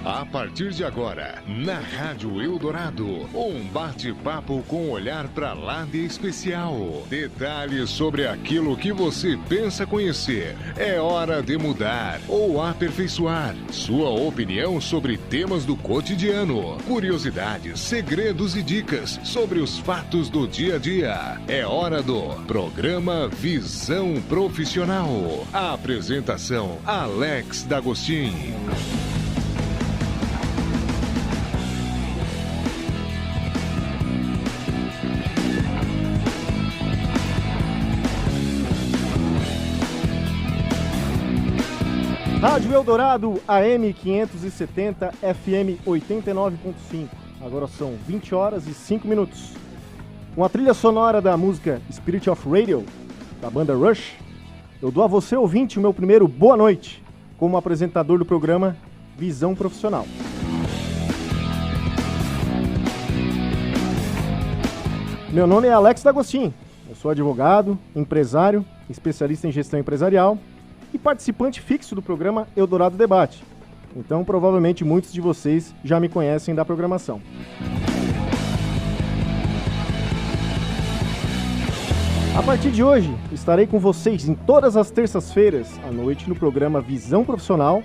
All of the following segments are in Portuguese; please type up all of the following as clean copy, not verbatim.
A partir de agora, na Rádio Eldorado, um bate-papo com olhar para lá de especial. Detalhes sobre aquilo que você pensa conhecer. É hora de mudar ou aperfeiçoar. Sua opinião sobre temas do cotidiano. Curiosidades, segredos e dicas sobre os fatos do dia a dia. É hora do programa Visão Profissional. A apresentação, Alex D'Agostin. Rádio Eldorado, AM 570, FM 89.5. Agora são 20 horas e 5 minutos. Com a trilha sonora da música Spirit of Radio, da banda Rush, eu dou a você, ouvinte, o meu primeiro boa noite, como apresentador do programa Visão Profissional. Meu nome é Alex D'Agostin, eu sou advogado, empresário, especialista em gestão empresarial e participante fixo do programa Eldorado Debate. Então, provavelmente, muitos de vocês já me conhecem da programação. A partir de hoje, estarei com vocês em todas as terças-feiras à noite no programa Visão Profissional,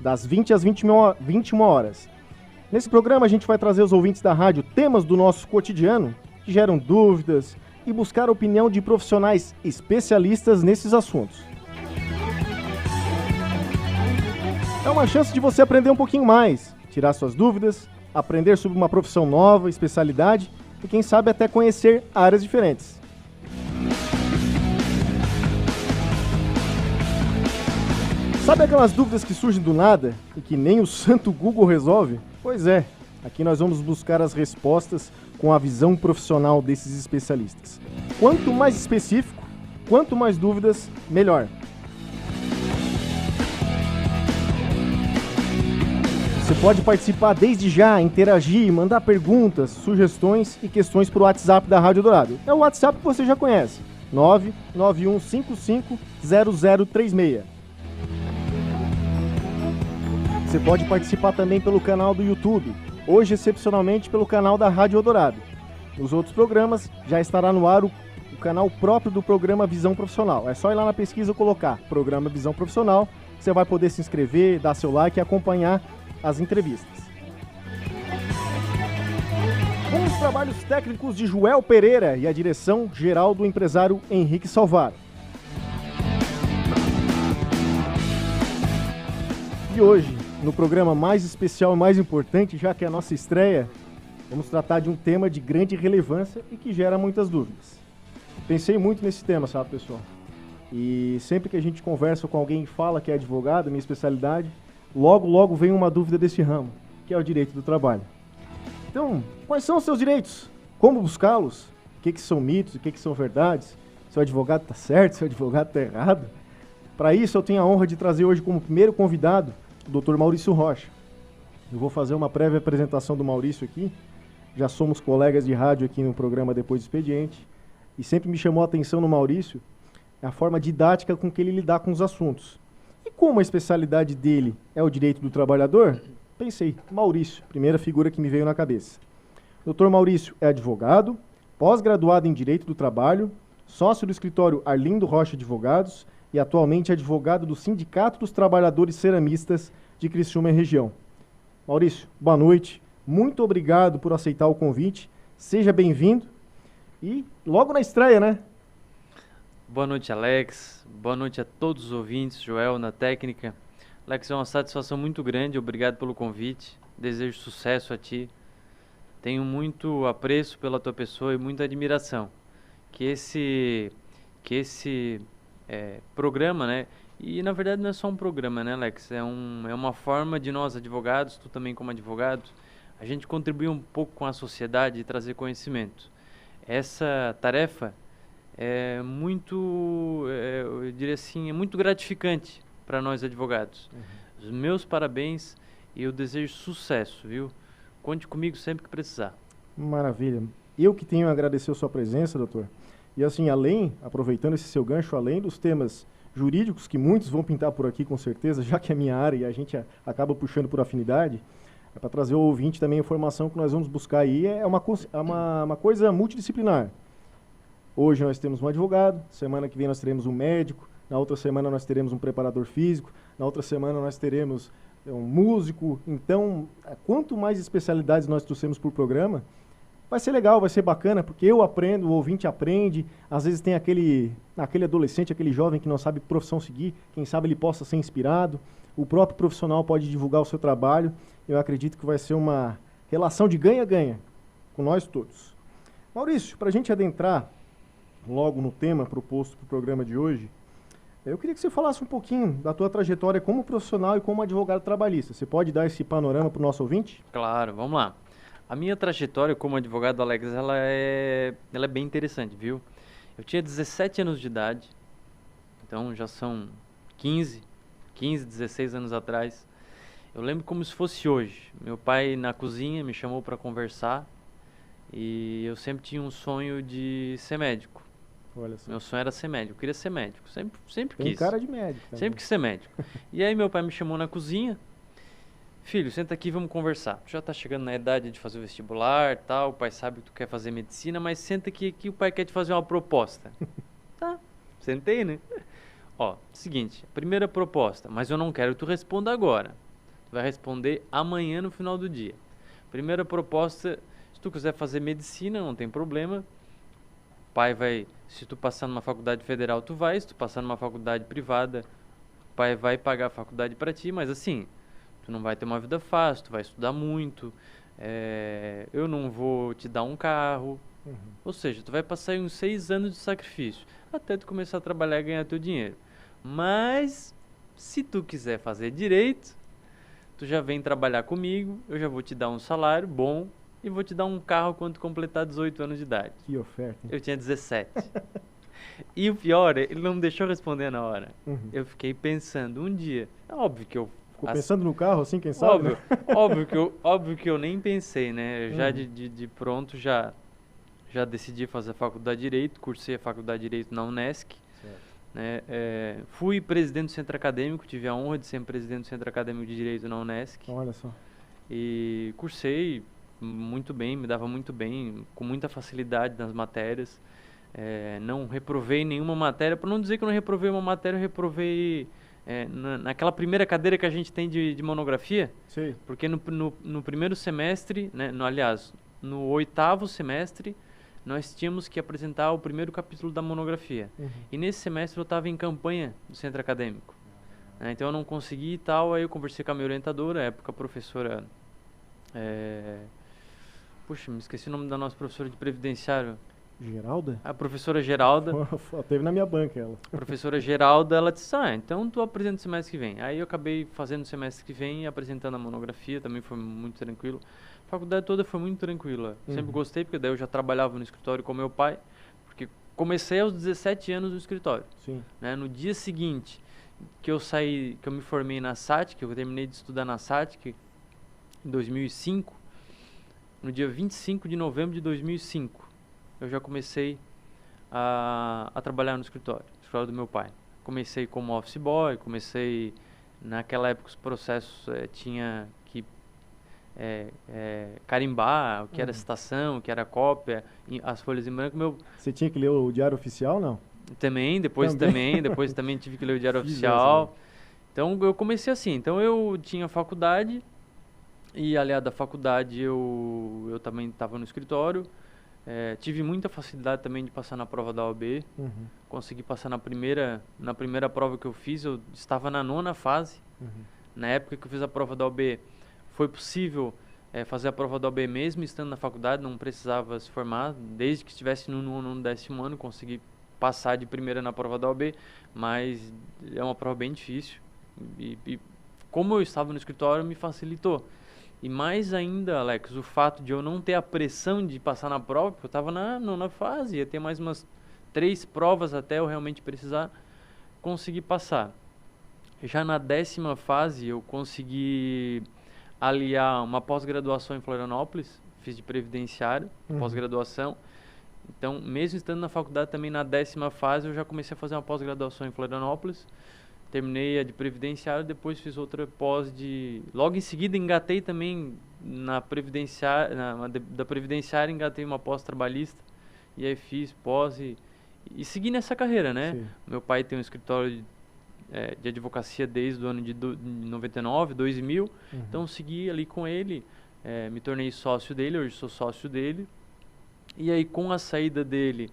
das 20 às 21 horas. Nesse programa, a gente vai trazer aos ouvintes da rádio temas do nosso cotidiano que geram dúvidas e buscar a opinião de profissionais especialistas nesses assuntos. É uma chance de você aprender um pouquinho mais, tirar suas dúvidas, aprender sobre uma profissão nova, especialidade e quem sabe até conhecer áreas diferentes. Sabe aquelas dúvidas que surgem do nada e que nem o santo Google resolve? Pois é, aqui nós vamos buscar as respostas com a visão profissional desses especialistas. Quanto mais específico, quanto mais dúvidas, melhor. Você pode participar desde já, interagir, mandar perguntas, sugestões e questões para o WhatsApp da Rádio Eldorado. É o WhatsApp que você já conhece, 991550036. Você pode participar também pelo canal do YouTube, hoje excepcionalmente pelo canal da Rádio Eldorado. Nos outros programas já estará no ar o canal próprio do programa Visão Profissional. É só ir lá na pesquisa e colocar Programa Visão Profissional, você vai poder se inscrever, dar seu like e acompanhar as entrevistas. Com os trabalhos técnicos de Joel Pereira e a direção geral do empresário Henrique Salvaro. E hoje, no programa mais especial e mais importante, já que é a nossa estreia, vamos tratar de um tema de grande relevância e que gera muitas dúvidas. Pensei muito nesse tema, sabe, pessoal? E sempre que a gente conversa com alguém e fala que é advogado, minha especialidade, logo vem uma dúvida desse ramo, que é o direito do trabalho. Então, quais são os seus direitos? Como buscá-los? O que são mitos? O que são verdades? Seu advogado está certo? Seu advogado está errado? Para isso, eu tenho a honra de trazer hoje como primeiro convidado o Dr. Maurício Rocha. Eu vou fazer uma prévia apresentação do Maurício aqui. Já somos colegas de rádio aqui no programa Depois do Expediente. E sempre me chamou a atenção no Maurício a forma didática com que ele lidar com os assuntos. E como a especialidade dele é o direito do trabalhador, pensei, Maurício, primeira figura que me veio na cabeça. Dr. Maurício é advogado, pós-graduado em Direito do Trabalho, sócio do escritório Arlindo Rocha Advogados e atualmente advogado do Sindicato dos Trabalhadores Ceramistas de Criciúma e região. Maurício, boa noite, muito obrigado por aceitar o convite, seja bem-vindo e logo na estreia, né? Boa noite, Alex. Boa noite a todos os ouvintes, Joel na técnica. Alex, é uma satisfação muito grande, obrigado pelo convite. Desejo sucesso a ti. Tenho muito apreço pela tua pessoa e muita admiração. Que esse programa, né? E na verdade não é só um programa, né, Alex? É uma forma de nós advogados, tu também como advogado, a gente contribuir um pouco com a sociedade e trazer conhecimento. Essa tarefa é muito, eu diria assim, é muito gratificante para nós advogados. Os meus parabéns e eu desejo sucesso, viu? Conte comigo sempre que precisar. Maravilha. Eu que tenho a agradecer a sua presença, doutor. E assim, aproveitando esse seu gancho, além dos temas jurídicos, que muitos vão pintar por aqui com certeza, já que é minha área e a gente acaba puxando por afinidade, é para trazer ao ouvinte também a informação que nós vamos buscar aí, é uma coisa multidisciplinar. Hoje nós temos um advogado, semana que vem nós teremos um médico, na outra semana nós teremos um preparador físico, na outra semana nós teremos um músico. Então, quanto mais especialidades nós trouxemos por programa, vai ser legal, vai ser bacana, porque eu aprendo, o ouvinte aprende, às vezes tem aquele adolescente, aquele jovem que não sabe que profissão seguir, quem sabe ele possa ser inspirado, o próprio profissional pode divulgar o seu trabalho. Eu acredito que vai ser uma relação de ganha-ganha com nós todos. Maurício, para a gente adentrar logo no tema proposto para o programa de hoje, eu queria que você falasse um pouquinho da tua trajetória como profissional e como advogado trabalhista. Você pode dar esse panorama para o nosso ouvinte? Claro, vamos lá. A minha trajetória como advogado, Alex, ela é bem interessante, viu? Eu tinha 17 anos de idade, então já são 15, 16 anos atrás. Eu lembro como se fosse hoje. Meu pai na cozinha me chamou para conversar e eu sempre tinha um sonho de ser médico. Olha só. Meu sonho era ser médico, eu queria ser médico, sempre Tem quis. cara de médico também. Sempre quis ser médico. E aí meu pai me chamou na cozinha. Filho, senta aqui, vamos conversar. Tu já tá chegando na idade de fazer o vestibular, tal, o pai sabe que tu quer fazer medicina, mas senta aqui que o pai quer te fazer uma proposta. Tá, sentei, né? Ó, seguinte, primeira proposta, mas eu não quero que tu responda agora. Tu vai responder amanhã no final do dia. Primeira proposta, se tu quiser fazer medicina, não tem problema. O pai vai, se tu passar numa faculdade federal, tu vai. Se tu passar numa faculdade privada, o pai vai pagar a faculdade pra ti, mas assim, tu não vai ter uma vida fácil, tu vai estudar muito, eu não vou te dar um carro. Ou seja, tu vai passar aí uns 6 anos de sacrifício, até tu começar a trabalhar e ganhar teu dinheiro. Mas, se tu quiser fazer direito, tu já vem trabalhar comigo, eu já vou te dar um salário bom e vou te dar um carro quando tu completar 18 anos de idade. Que oferta. Hein? Eu tinha 17. E o pior, ele não me deixou responder na hora. Eu fiquei pensando um dia. É óbvio que eu... Ficou pensando no carro assim, quem sabe? Óbvio, né? óbvio que eu nem pensei, né? Eu já de pronto já decidi fazer a faculdade de Direito, cursei a faculdade de Direito na Unesc. Né? Fui presidente do centro acadêmico, tive a honra de ser presidente do centro acadêmico de Direito na Unesc. Olha só. E cursei muito bem, me dava muito bem, com muita facilidade nas matérias. Não reprovei nenhuma matéria. Para não dizer que eu não reprovei uma matéria, eu reprovei naquela primeira cadeira que a gente tem de monografia. Sim. Porque no primeiro semestre, né, no 8º semestre, nós tínhamos que apresentar o primeiro capítulo da monografia. E nesse semestre eu estava em campanha do centro acadêmico. Então eu não consegui e tal, aí eu conversei com a minha orientadora, à época a professora... Puxa, me esqueci o nome da nossa professora de previdenciário. Geralda? A professora Geralda. Teve na minha banca ela. A professora Geralda, ela disse, então tu apresenta o semestre que vem. Aí eu acabei fazendo o semestre que vem e apresentando a monografia, também foi muito tranquilo. A faculdade toda foi muito tranquila. Sempre gostei, porque daí eu já trabalhava no escritório com meu pai, porque comecei aos 17 anos no escritório. Sim. Né? No dia seguinte que eu saí, que eu me formei na SATIC, que eu terminei de estudar na SATIC em 2005, no dia 25 de novembro de 2005, eu já comecei a trabalhar no escritório do meu pai. Comecei como office boy, naquela época os processos tinha que carimbar o que era citação, o que era cópia, as folhas em branco. Você tinha que ler o Diário Oficial, não? Depois também tive que ler o Diário Oficial. Então eu comecei assim, então eu tinha faculdade e aliado à faculdade eu também estava no escritório. Tive muita facilidade também de passar na prova da OAB. Consegui passar na primeira prova que eu fiz, eu estava na 9ª fase. Na época que eu fiz a prova da OAB, foi possível fazer a prova da OAB mesmo estando na faculdade, não precisava se formar, desde que estivesse no 10º ano, consegui passar de primeira na prova da OAB, mas é uma prova bem difícil. E como eu estava no escritório, me facilitou. E mais ainda, Alex, o fato de eu não ter a pressão de passar na prova, porque eu estava na 9ª fase, ia ter mais umas 3 provas até eu realmente precisar conseguir passar. Já na 10ª fase, eu consegui aliar uma pós-graduação em Florianópolis, fiz de previdenciário, pós-graduação. Então, mesmo estando na faculdade também na 10ª fase, eu já comecei a fazer uma pós-graduação em Florianópolis. Terminei a de previdenciário, depois fiz outra pós de... Logo em seguida engatei também na previdenciária, da previdenciária engatei uma pós-trabalhista. E aí fiz pós e segui nessa carreira, né? Sim. Meu pai tem um escritório de advocacia desde o ano de 99, 2000. Então segui ali com ele, me tornei sócio dele, hoje sou sócio dele. E aí com a saída dele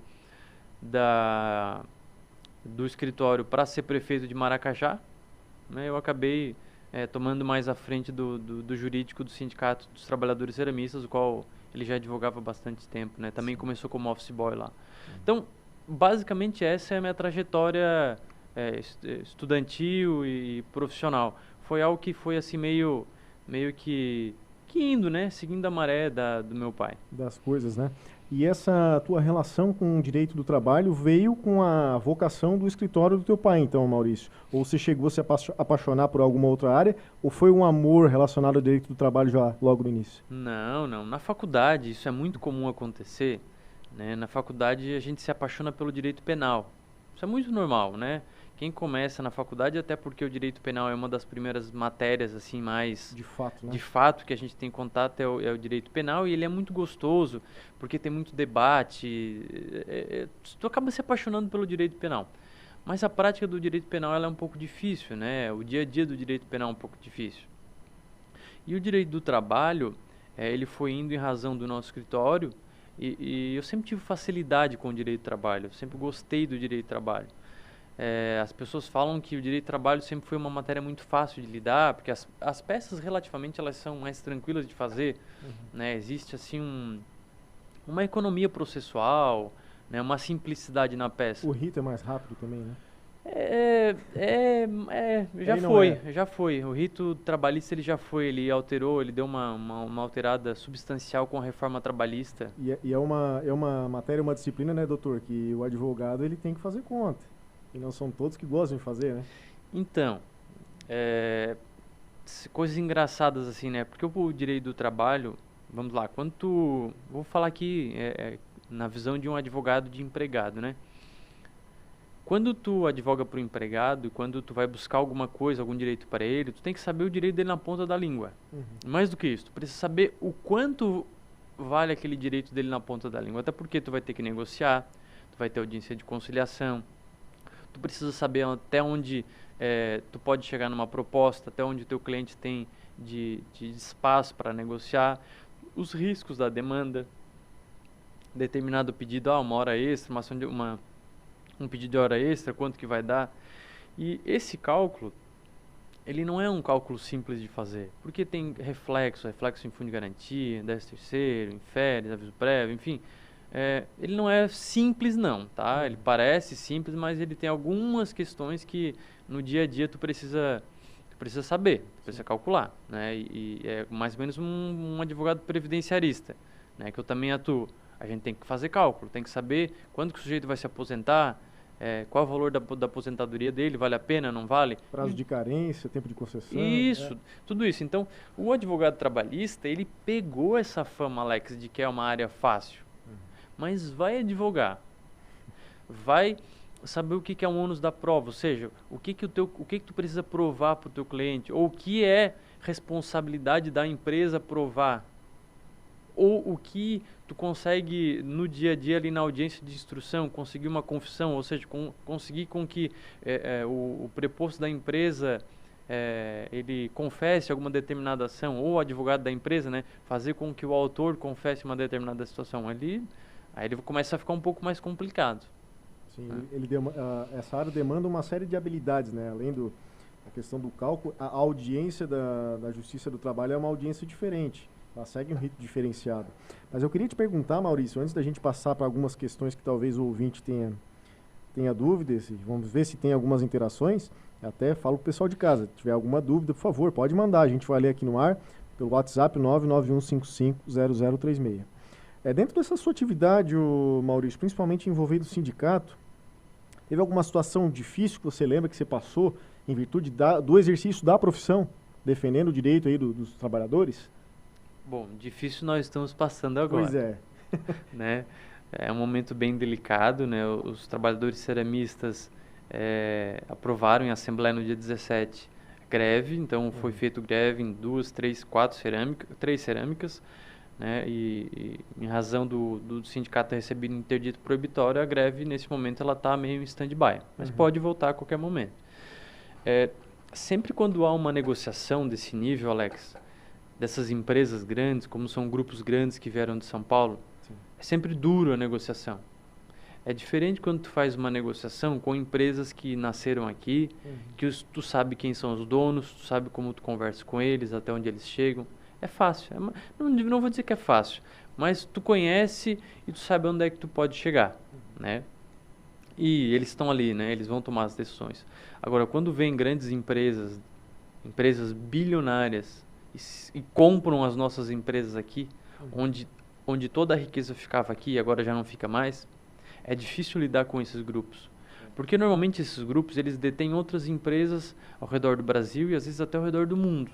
do escritório para ser prefeito de Maracajá, né, eu acabei tomando mais à frente do jurídico do Sindicato dos Trabalhadores Ceramistas, o qual ele já advogava há bastante tempo, né? Também começou como office boy lá. Então, basicamente essa é a minha trajetória estudantil e profissional. Foi algo que foi assim meio que indo, né? Seguindo a maré do meu pai. Das coisas, né? E essa tua relação com o direito do trabalho veio com a vocação do escritório do teu pai, então, Maurício? Ou você chegou a se apaixonar por alguma outra área? Ou foi um amor relacionado ao direito do trabalho já logo no início? Não. Na faculdade, isso é muito comum acontecer, né? Na faculdade, a gente se apaixona pelo direito penal. Isso é muito normal, né? Quem começa na faculdade, até porque o direito penal é uma das primeiras matérias, assim, mais... De fato, né? De fato, que a gente tem contato é o direito penal, e ele é muito gostoso, porque tem muito debate, tu acaba se apaixonando pelo direito penal. Mas a prática do direito penal ela é um pouco difícil, né? O dia a dia do direito penal é um pouco difícil. E o direito do trabalho, ele foi indo em razão do nosso escritório, e eu sempre tive facilidade com o direito do trabalho, eu sempre gostei do direito do trabalho. As pessoas falam que o direito do trabalho sempre foi uma matéria muito fácil de lidar, porque as peças relativamente elas são mais tranquilas de fazer, né? Existe assim uma economia processual, né? Uma simplicidade na peça. O rito é mais rápido também, né? Já foi. O rito trabalhista ele já foi, ele alterou, ele deu uma alterada substancial com a reforma trabalhista. E é uma matéria, uma disciplina, né, doutor, que o advogado ele tem que fazer conta. E não são todos que gostam de fazer, né? Então, coisas engraçadas assim, né? Porque o direito do trabalho, vamos lá, vou falar aqui na visão de um advogado de empregado, né? Quando tu advoga para o empregado, quando tu vai buscar alguma coisa, algum direito para ele, tu tem que saber o direito dele na ponta da língua. Mais do que isso, tu precisa saber o quanto vale aquele direito dele na ponta da língua. Até porque tu vai ter que negociar, tu vai ter audiência de conciliação, tu precisa saber até onde tu pode chegar numa proposta, até onde o teu cliente tem de espaço para negociar, os riscos da demanda, determinado pedido, uma hora extra, um pedido de hora extra, quanto que vai dar. E esse cálculo, ele não é um cálculo simples de fazer, porque tem reflexo em fundo de garantia, 13º, em férias, aviso prévio, enfim. Ele não é simples não, tá? Ele parece simples, mas ele tem algumas questões que no dia a dia tu precisa saber, tu precisa calcular, né? E é mais ou menos um advogado previdenciarista, né? Que eu também atuo. A gente tem que fazer cálculo, tem que saber quando que o sujeito vai se aposentar, qual o valor da aposentadoria dele, vale a pena, não vale? Prazo de carência, tempo de concessão. Isso, tudo isso. Então, o advogado trabalhista, ele pegou essa fama, Alex, de que é uma área fácil. Mas vai advogar, vai saber o que é um ônus da prova, ou seja, o que tu precisa provar para o teu cliente, ou o que é responsabilidade da empresa provar, ou o que tu consegue no dia a dia ali na audiência de instrução, conseguir uma confissão, ou seja, conseguir com que o preposto da empresa ele confesse alguma determinada ação, ou o advogado da empresa, né, fazer com que o autor confesse uma determinada situação. Aí ele começa a ficar um pouco mais complicado. Sim, essa área demanda uma série de habilidades, né? Além da questão do cálculo, a audiência da Justiça do Trabalho é uma audiência diferente. Ela segue um rito diferenciado. Mas eu queria te perguntar, Maurício, antes da gente passar para algumas questões que talvez o ouvinte tenha dúvidas, vamos ver se tem algumas interações, até falo para o pessoal de casa, se tiver alguma dúvida, por favor, pode mandar, a gente vai ler aqui no ar, pelo WhatsApp 991550036. Dentro dessa sua atividade, Maurício, principalmente envolvendo o sindicato, teve alguma situação difícil que você lembra que você passou em virtude do exercício da profissão, defendendo o direito aí dos trabalhadores? Bom, difícil nós estamos passando agora. Pois é. Né? É um momento bem delicado, né? Os trabalhadores ceramistas aprovaram em assembleia no dia 17 greve, então foi feito greve em 2, 3, 4 3 cerâmicas, né? E em razão do sindicato ter recebido interdito proibitório, a greve nesse momento ela está meio em stand-by, mas pode voltar a qualquer momento. Sempre quando há uma negociação desse nível, Alex, dessas empresas grandes, como são grupos grandes que vieram de São Paulo, é sempre duro a negociação. É diferente quando tu faz uma negociação com empresas que nasceram aqui, que tu sabe quem são os donos, tu sabe como tu conversa com eles, até onde eles chegam. É fácil. Não vou dizer que é fácil, mas tu conhece e tu sabe onde é que tu pode chegar, né? E eles estão ali, né? Eles vão tomar as decisões. Agora, quando vem grandes empresas bilionárias, e compram as nossas empresas aqui, onde toda a riqueza ficava aqui e agora já não fica mais, é difícil lidar com esses grupos. Porque normalmente esses grupos, eles detêm outras empresas ao redor do Brasil e às vezes até ao redor do mundo.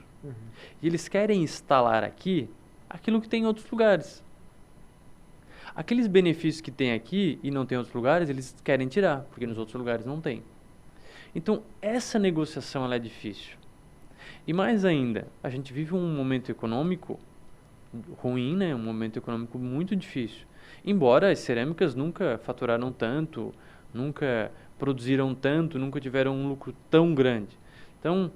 E eles querem instalar aqui aquilo que tem em outros lugares. Aqueles benefícios que tem aqui e não tem em outros lugares, eles querem tirar, porque nos outros lugares não tem. Então, essa negociação ela é difícil. E mais ainda, a gente vive um momento econômico ruim, né? Um momento econômico muito difícil. Embora as cerâmicas nunca faturaram tanto, nunca produziram tanto, nunca tiveram um lucro tão grande. Então,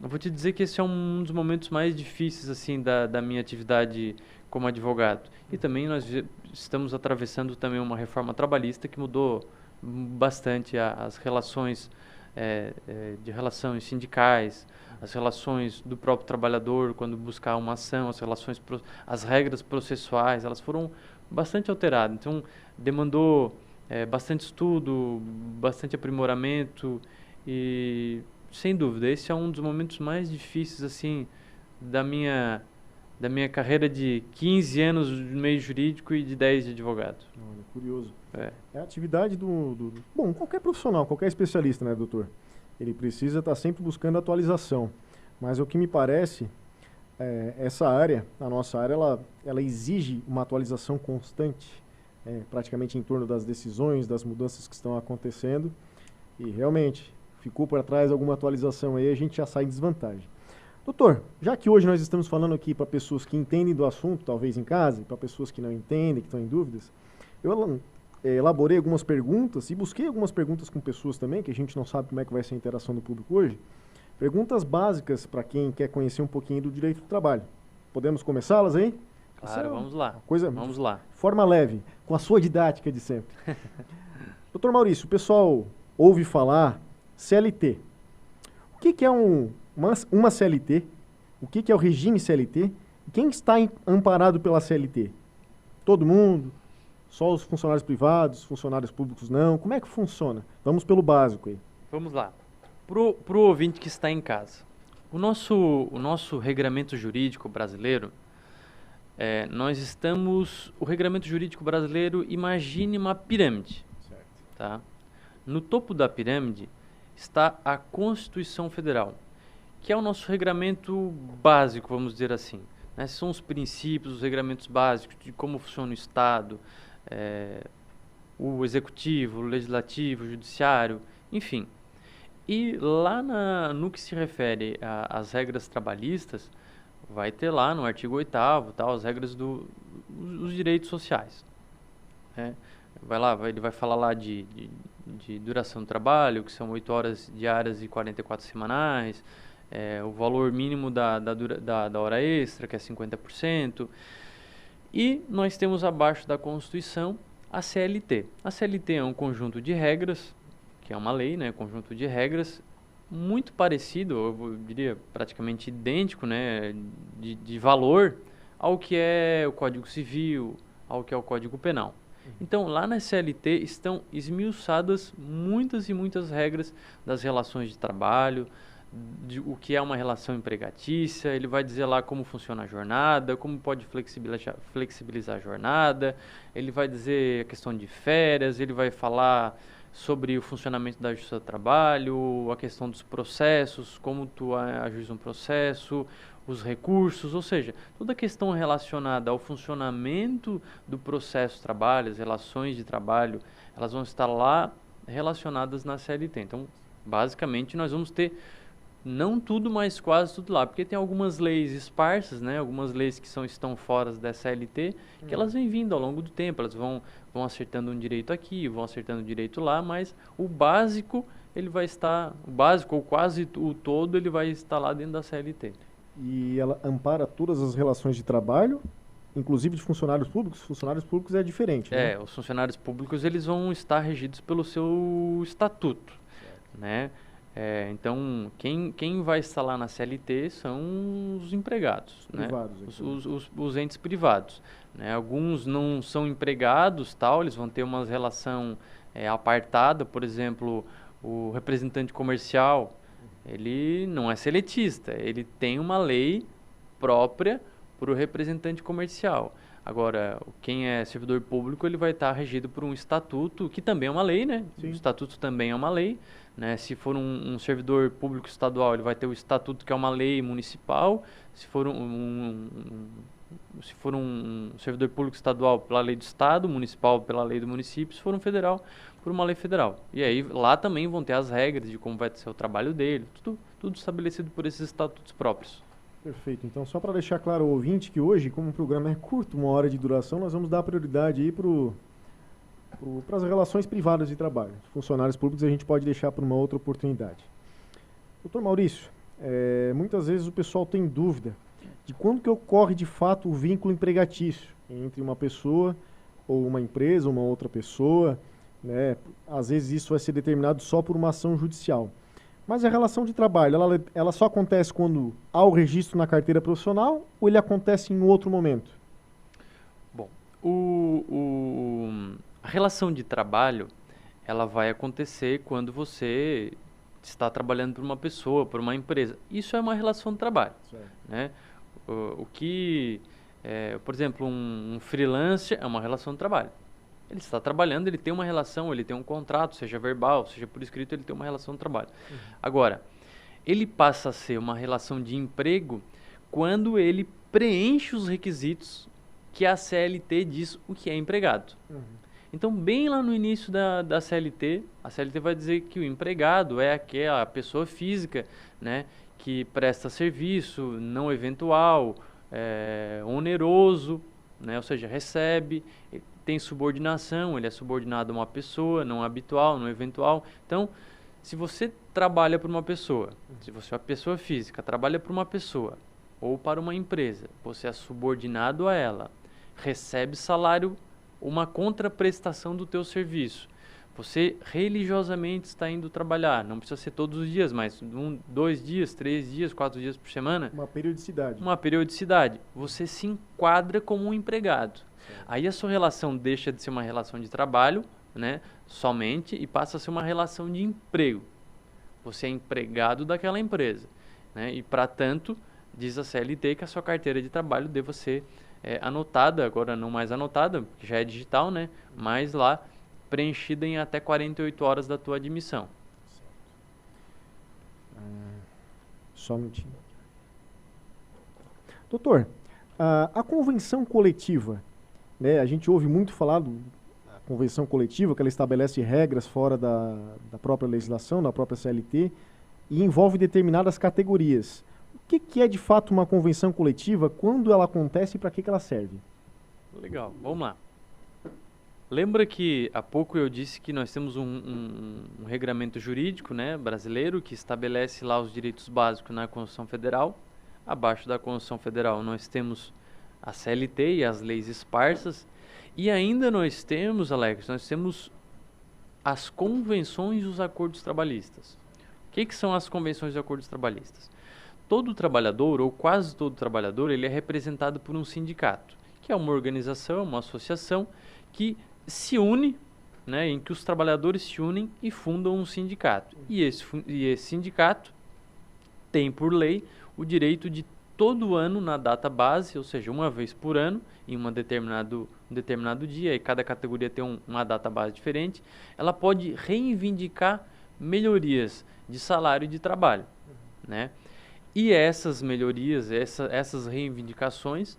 eu vou te dizer que esse é um dos momentos mais difíceis assim da minha atividade como advogado. E também nós estamos atravessando também uma reforma trabalhista que mudou bastante as relações de relações sindicais, as relações do próprio trabalhador quando buscar uma ação, as regras processuais, elas foram bastante alteradas. Então, demandou bastante estudo, bastante aprimoramento e, sem dúvida, esse é um dos momentos mais difíceis assim da minha carreira de 15 anos no meio jurídico e de 10 de advogado. Olha, curioso. É a atividade Bom, qualquer profissional, qualquer especialista, né, doutor? Ele precisa estar sempre buscando atualização. Mas o que me parece, essa área, a nossa área, ela exige uma atualização constante, praticamente em torno das decisões, das mudanças que estão acontecendo. E realmente, ficou para trás alguma atualização aí, a gente já sai em desvantagem. Doutor, já que hoje nós estamos falando aqui para pessoas que entendem do assunto, talvez em casa, e para pessoas que não entendem, que estão em dúvidas, eu elaborei algumas perguntas e busquei algumas perguntas com pessoas também, que a gente não sabe como é que vai ser a interação do público hoje. Perguntas básicas para quem quer conhecer um pouquinho do direito do trabalho. Podemos começá-las aí? Claro, vamos lá. Vamos lá. Forma leve, com a sua didática de sempre. Doutor Maurício, o pessoal ouve falar CLT. O que é uma CLT? O que é o regime CLT? E quem está amparado pela CLT? Todo mundo? Só os funcionários privados, funcionários públicos não? Como é que funciona? Vamos pelo básico aí. Vamos lá. Pro ouvinte que está em casa. O nosso regramento jurídico brasileiro, o regramento jurídico brasileiro, imagine uma pirâmide. Certo. Tá? No topo da pirâmide está a Constituição Federal, que é o nosso regramento básico, vamos dizer assim. Né? São os princípios, os regramentos básicos de como funciona o Estado, o Executivo, o Legislativo, o Judiciário, enfim. E lá no que se refere às regras trabalhistas, vai ter lá no artigo 8º, as regras dos direitos sociais. Né? Ele vai falar lá de duração do trabalho, que são 8 horas diárias e 44 semanais, o valor mínimo da hora extra, que é 50%. E nós temos abaixo da Constituição a CLT. A CLT é um conjunto de regras, que é uma lei, né, conjunto de regras, muito parecido, eu diria praticamente idêntico, né, de valor ao que é o Código Civil, ao que é o Código Penal. Então, lá na CLT estão esmiuçadas muitas e muitas regras das relações de trabalho, de o que é uma relação empregatícia. Ele vai dizer lá como funciona a jornada, como pode flexibilizar a jornada, ele vai dizer a questão de férias, ele vai falar sobre o funcionamento da Justiça do Trabalho, a questão dos processos, como tu ajuiza um processo, os recursos, ou seja, toda questão relacionada ao funcionamento do processo de trabalho, as relações de trabalho, elas vão estar lá relacionadas na CLT. Então, basicamente, nós vamos ter não tudo, mas quase tudo lá, porque tem algumas leis esparsas, né? Algumas leis que estão fora da CLT, que elas vêm vindo ao longo do tempo, elas vão acertando um direito aqui, vão acertando um direito lá, mas o básico, ele vai estar, o básico ou quase o todo, ele vai estar lá dentro da CLT. E ela ampara todas as relações de trabalho, inclusive de funcionários públicos? Funcionários públicos é diferente, né? Os funcionários públicos, eles vão estar regidos pelo seu estatuto, né? Então, quem vai estar lá na CLT são os empregados, privados, né? Os entes privados, né? Alguns não são empregados, tal, eles vão ter uma relação apartada, por exemplo, o representante comercial, ele não é seletista, ele tem uma lei própria para o representante comercial. Agora, quem é servidor público, ele vai estar regido por um estatuto, que também é uma lei, né? Sim. O estatuto também é uma lei, né? Se for um servidor público estadual, ele vai ter o estatuto, que é uma lei municipal. Se for um servidor público estadual, pela lei do estado, municipal, pela lei do município, se for um federal, por uma lei federal. E aí, lá também vão ter as regras de como vai ser o trabalho dele, tudo estabelecido por esses estatutos próprios. Perfeito. Então, só para deixar claro ao ouvinte que hoje, como o programa é curto, 1 hora de duração, nós vamos dar prioridade aí para as relações privadas de trabalho. Funcionários públicos a gente pode deixar para uma outra oportunidade. Doutor Maurício, muitas vezes o pessoal tem dúvida de quando que ocorre de fato o vínculo empregatício entre uma pessoa ou uma empresa, uma outra pessoa, né? Às vezes isso vai ser determinado só por uma ação judicial. Mas a relação de trabalho, ela só acontece quando há o registro na carteira profissional ou ele acontece em outro momento? Bom, a relação de trabalho, ela vai acontecer quando você está trabalhando por uma pessoa, por uma empresa. Isso é uma relação de trabalho, né? Por exemplo, um freelancer é uma relação de trabalho. Ele está trabalhando, ele tem uma relação, ele tem um contrato, seja verbal, seja por escrito, ele tem uma relação de trabalho. Agora, ele passa a ser uma relação de emprego quando ele preenche os requisitos que a CLT diz o que é empregado. Então, bem lá no início da CLT, a CLT vai dizer que o empregado é aquela pessoa física, né, que presta serviço não eventual, oneroso, né, ou seja, recebe, tem subordinação, ele é subordinado a uma pessoa, não habitual, não eventual. Então, se você trabalha para uma pessoa, se você é uma pessoa física, trabalha para uma pessoa ou para uma empresa, você é subordinado a ela, recebe salário, uma contraprestação do teu serviço. Você religiosamente está indo trabalhar, não precisa ser todos os dias, mas 2 dias, 3 dias, 4 dias por semana. Uma periodicidade. Uma periodicidade. Você se enquadra como um empregado. Aí a sua relação deixa de ser uma relação de trabalho, né, somente, e passa a ser uma relação de emprego. Você é empregado daquela empresa, né, e, para tanto, diz a CLT que a sua carteira de trabalho deva ser anotada, agora não mais anotada, porque já é digital, né, mas lá preenchida em até 48 horas da tua admissão. Só um minutinho. Doutor, a convenção coletiva, né, a gente ouve muito falar da convenção coletiva, que ela estabelece regras fora da própria legislação, da própria CLT, e envolve determinadas categorias. O que é de fato uma convenção coletiva, quando ela acontece e para que ela serve? Legal, vamos lá. Lembra que há pouco eu disse que nós temos um regramento jurídico, né, brasileiro, que estabelece lá os direitos básicos na Constituição Federal. Abaixo da Constituição Federal nós temos a CLT e as leis esparsas. E ainda nós temos, Alex, nós temos as convenções e os acordos trabalhistas. O que são as convenções e acordos trabalhistas? Todo trabalhador, ou quase todo trabalhador, ele é representado por um sindicato, que é uma organização, uma associação, que se une, né, em que os trabalhadores se unem e fundam um sindicato. E esse sindicato tem, por lei, o direito de todo ano na data base, ou seja, uma vez por ano, em um determinado dia, e cada categoria tem uma data base diferente, ela pode reivindicar melhorias de salário e de trabalho, né? E essas melhorias, essas reivindicações,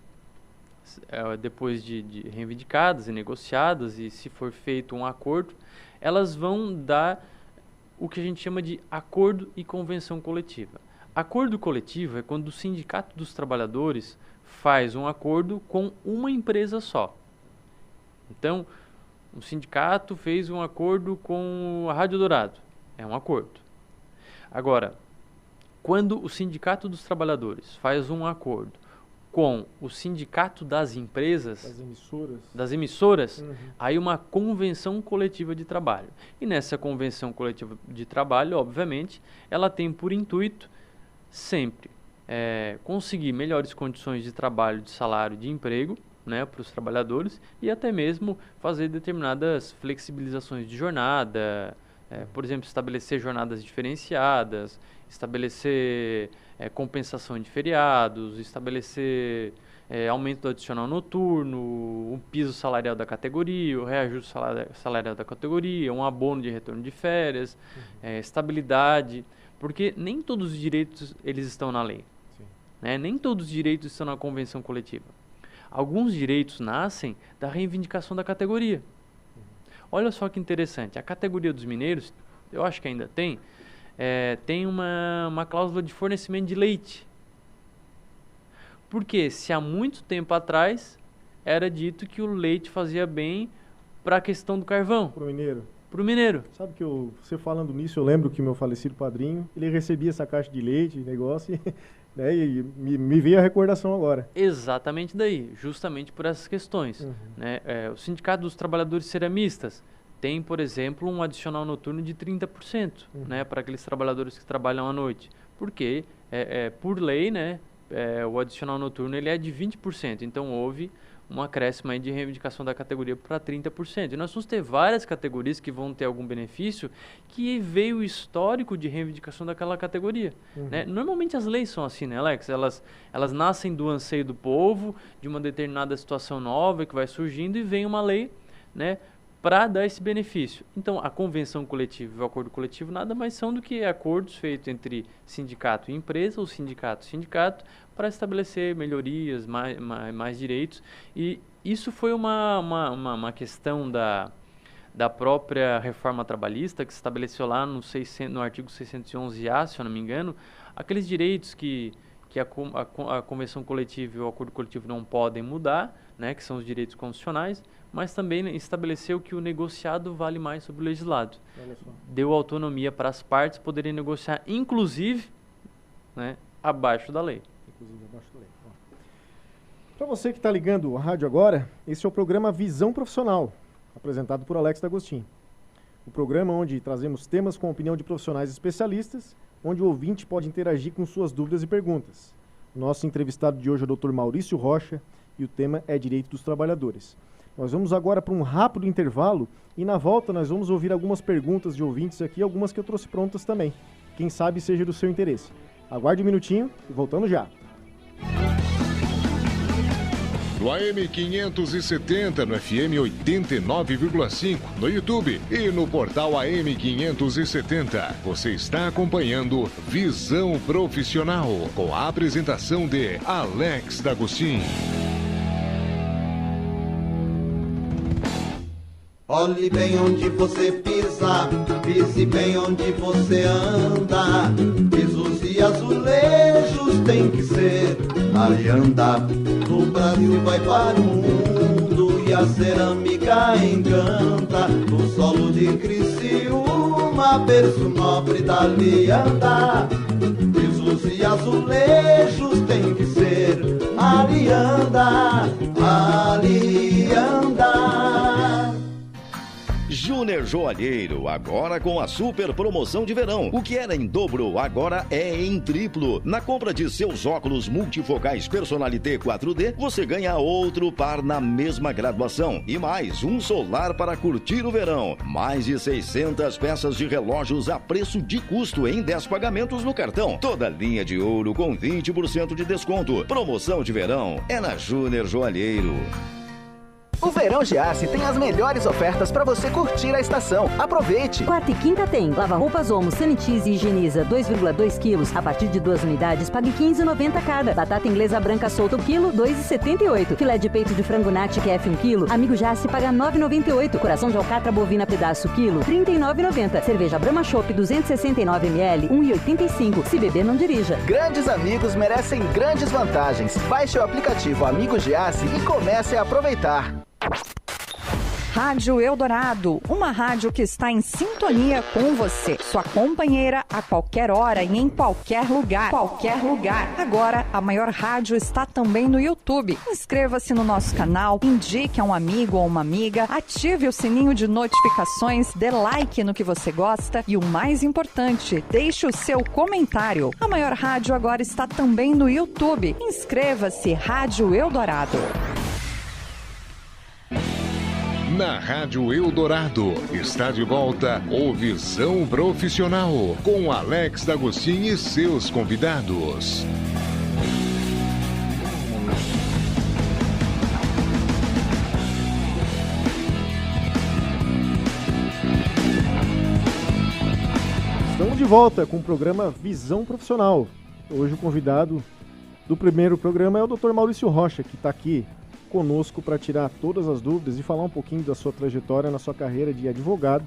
depois de reivindicadas e negociadas, e se for feito um acordo, elas vão dar o que a gente chama de acordo e convenção coletiva. Acordo coletivo é quando o Sindicato dos Trabalhadores faz um acordo com uma empresa só. Então, o sindicato fez um acordo com a Rádio Dourado. É um acordo. Agora, quando o Sindicato dos Trabalhadores faz um acordo com o Sindicato das Empresas, das emissoras, aí uma convenção coletiva de trabalho. E nessa convenção coletiva de trabalho, obviamente, ela tem por intuito sempre conseguir melhores condições de trabalho, de salário, de emprego, né, para os trabalhadores, e até mesmo fazer determinadas flexibilizações de jornada, por exemplo, estabelecer jornadas diferenciadas, estabelecer compensação de feriados, estabelecer aumento do adicional noturno, um piso salarial da categoria, o reajuste salarial da categoria, um abono de retorno de férias, estabilidade, porque nem todos os direitos eles estão na lei, né? Nem todos os direitos estão na convenção coletiva. Alguns direitos nascem da reivindicação da categoria. Olha só que interessante, a categoria dos mineiros, eu acho que ainda tem uma cláusula de fornecimento de leite. Porque se há muito tempo atrás era dito que o leite fazia bem para a questão do carvão. Para o mineiro. Para o mineiro. Sabe que você falando nisso, eu lembro que meu falecido padrinho, ele recebia essa caixa de leite, negócio, né, e me veio a recordação agora. Exatamente daí, justamente por essas questões. Né? O Sindicato dos Trabalhadores Ceramistas tem, por exemplo, um adicional noturno de 30%, né, para aqueles trabalhadores que trabalham à noite. Porque, por lei, né, o adicional noturno ele é de 20%, então houve um acréscimo aí de reivindicação da categoria para 30%. E nós vamos ter várias categorias que vão ter algum benefício que veio o histórico de reivindicação daquela categoria. Né? Normalmente as leis são assim, né, Alex? Elas nascem do anseio do povo, de uma determinada situação nova que vai surgindo e vem uma lei, né, para dar esse benefício. Então, a convenção coletiva e o acordo coletivo nada mais são do que acordos feitos entre sindicato e empresa, ou sindicato e sindicato, para estabelecer melhorias, mais direitos. E isso foi uma questão da própria reforma trabalhista, que se estabeleceu lá no artigo 611A, se eu não me engano, aqueles direitos que a convenção coletiva e o acordo coletivo não podem mudar, né, que são os direitos constitucionais, mas também estabeleceu que o negociado vale mais sobre o legislado. Deu autonomia para as partes poderem negociar, inclusive, né, abaixo da lei. Para você que está ligando a rádio agora, esse é o programa Visão Profissional, apresentado por Alex D'Agostin. O programa onde trazemos temas com a opinião de profissionais especialistas, onde o ouvinte pode interagir com suas dúvidas e perguntas. Nosso entrevistado de hoje é o Dr. Maurício Rocha e o tema é Direito dos Trabalhadores. Nós vamos agora para um rápido intervalo e na volta nós vamos ouvir algumas perguntas de ouvintes aqui, algumas que eu trouxe prontas também. Quem sabe seja do seu interesse. Aguarde um minutinho e voltamos já. No AM 570, no FM 89,5, no YouTube e no portal AM 570. Você está acompanhando Visão Profissional, com a apresentação de Alex D'Agostin. Olhe bem onde você pisa, pise bem onde você anda. Pisos e azulejos tem que ser Alianda. O Brasil vai para o mundo e a cerâmica encanta. O solo de Criciúma, berço nobre da Alianda. Pisos e azulejos tem que ser Alianda, Alianda. Júnior Joalheiro, agora com a super promoção de verão. O que era em dobro, agora é em triplo. Na compra de seus óculos multifocais Personalité 4D, você ganha outro par na mesma graduação. E mais, um solar para curtir o verão. Mais de 600 peças de relógios a preço de custo em 10 pagamentos no cartão. Toda linha de ouro com 20% de desconto. Promoção de verão é na Júnior Joalheiro. O Verão Giasse tem as melhores ofertas para você curtir a estação. Aproveite! Quarta e quinta tem lava-roupas Omo Sanitize e Higieniza 2,2 quilos. A partir de 2 unidades, pague R$ 15,90 cada. Batata inglesa branca solta o quilo, R$ 2,78. Filé de peito de frango Nati QF 1 quilo. Amigo Giasse paga R$ 9,98. Coração de alcatra bovina pedaço quilo, R$ 39,90. Cerveja Brahma Chopp 269 ml, R$ 1,85. Se beber, não dirija. Grandes amigos merecem grandes vantagens. Baixe o aplicativo Amigo Giasse e comece a aproveitar. Rádio Eldorado, uma rádio que está em sintonia com você, sua companheira a qualquer hora e em qualquer lugar. Agora, a maior rádio está também no YouTube. Inscreva-se no nosso canal, indique a um amigo ou uma amiga, ative o sininho de notificações, dê like no que você gosta e o mais importante, deixe o seu comentário. A maior rádio agora está também no YouTube. Inscreva-se, Rádio Eldorado. Na Rádio Eldorado, está de volta o Visão Profissional, com Alex D'Agostin e seus convidados. Estamos de volta com o programa Visão Profissional. Hoje o convidado do primeiro programa é o Dr. Maurício Rocha, que está aqui conosco para tirar todas as dúvidas e falar um pouquinho da sua trajetória na sua carreira de advogado,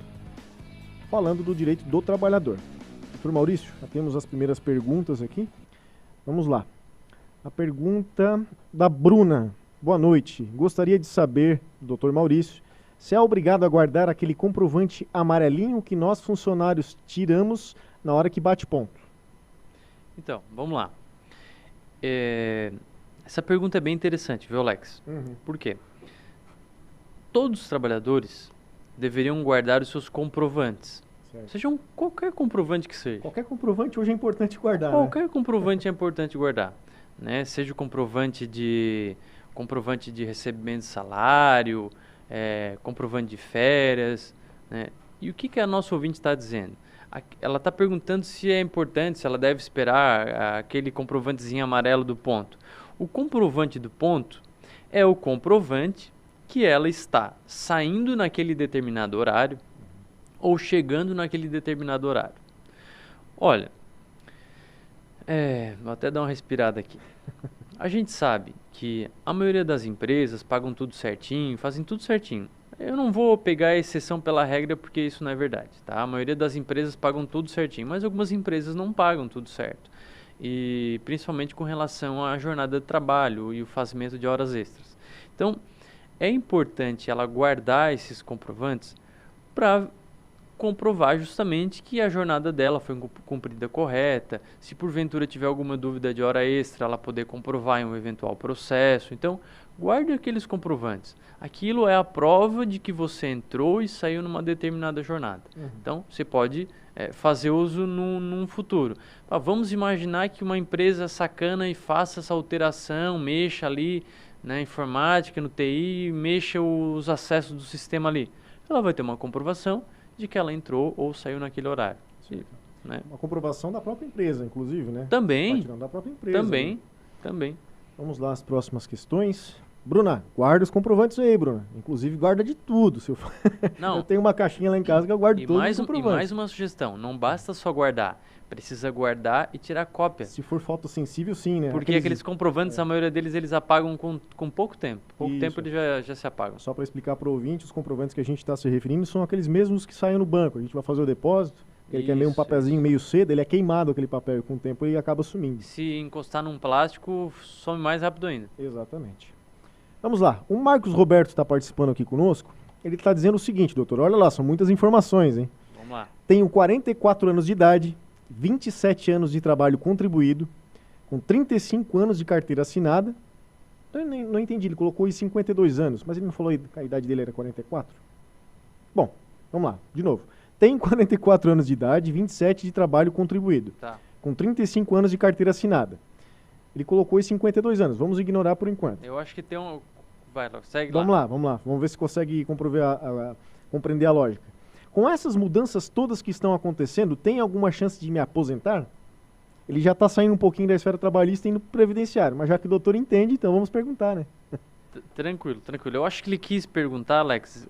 falando do direito do trabalhador. Dr. Maurício, já temos as primeiras perguntas aqui. Vamos lá. A pergunta da Bruna. Boa noite. Gostaria de saber, Dr. Maurício, se é obrigado a guardar aquele comprovante amarelinho que nós funcionários tiramos na hora que bate ponto. Então, vamos lá. Essa pergunta é bem interessante, viu, Alex? Por quê? Todos os trabalhadores deveriam guardar os seus comprovantes. Certo. Seja qualquer comprovante que seja. Qualquer comprovante hoje é importante guardar. Qualquer comprovante é importante guardar. Né? Seja o comprovante de recebimento de salário, comprovante de férias. Né? E o que a nossa ouvinte está dizendo? Ela está perguntando se é importante, se ela deve esperar aquele comprovantezinho amarelo do ponto. O comprovante do ponto é o comprovante que ela está saindo naquele determinado horário ou chegando naquele determinado horário. Olha, vou até dar uma respirada aqui. A gente sabe que a maioria das empresas pagam tudo certinho, fazem tudo certinho. Eu não vou pegar a exceção pela regra porque isso não é verdade, tá? A maioria das empresas pagam tudo certinho, mas algumas empresas não pagam tudo certo. E principalmente com relação à jornada de trabalho e o fazimento de horas extras. Então, é importante ela guardar esses comprovantes para comprovar justamente que a jornada dela foi cumprida correta. Se porventura tiver alguma dúvida de hora extra, ela poder comprovar em um eventual processo. Então, guarde aqueles comprovantes. Aquilo é a prova de que você entrou e saiu numa determinada jornada. Então, você pode fazer uso num futuro. Vamos imaginar que uma empresa sacana e faça essa alteração, mexa ali na informática, no TI, mexa os acessos do sistema ali. Ela vai ter uma comprovação de que ela entrou ou saiu naquele horário. Né? Uma comprovação da própria empresa, inclusive, né? Também. Da própria empresa. Também. Vamos lá, as próximas questões. Bruna, guarda os comprovantes aí, Bruna. Inclusive, guarda de tudo. Não. Eu tenho uma caixinha lá em casa que eu guardo todos os comprovantes. E mais uma sugestão. Não basta só guardar. Precisa guardar e tirar cópia. Se for fotossensível, sim, né? Porque aqueles comprovantes, a maioria deles, eles apagam com pouco tempo. Pouco tempo eles já se apagam. Só para explicar para o ouvinte, os comprovantes que a gente está se referindo são aqueles mesmos que saem no banco. A gente vai fazer o depósito, ele quer meio um papelzinho meio cedo, ele é queimado aquele papel e com o tempo ele acaba sumindo. Se encostar num plástico, some mais rápido ainda. Exatamente. Vamos lá, o Marcos Roberto está participando aqui conosco. Ele está dizendo o seguinte, doutor, olha lá, são muitas informações, hein? Vamos lá. Tenho 44 anos de idade, 27 anos de trabalho contribuído, com 35 anos de carteira assinada. Eu não entendi, ele colocou aí 52 anos, mas ele não falou que a idade dele era 44? Bom, Vamos lá, de novo. Tem 44 anos de idade, 27 de trabalho contribuído. Tá. Com 35 anos de carteira assinada. Ele colocou os 52 anos. Vamos ignorar por enquanto. Eu acho que tem um... Vai, segue Vamos lá. Vamos ver se consegue compreender a lógica. Com essas mudanças todas que estão acontecendo, tem alguma chance de me aposentar? Ele já está saindo um pouquinho da esfera trabalhista e indo pro previdenciário. Mas já que o doutor entende, então vamos perguntar, né? Tranquilo. Eu acho que ele quis perguntar, Alex,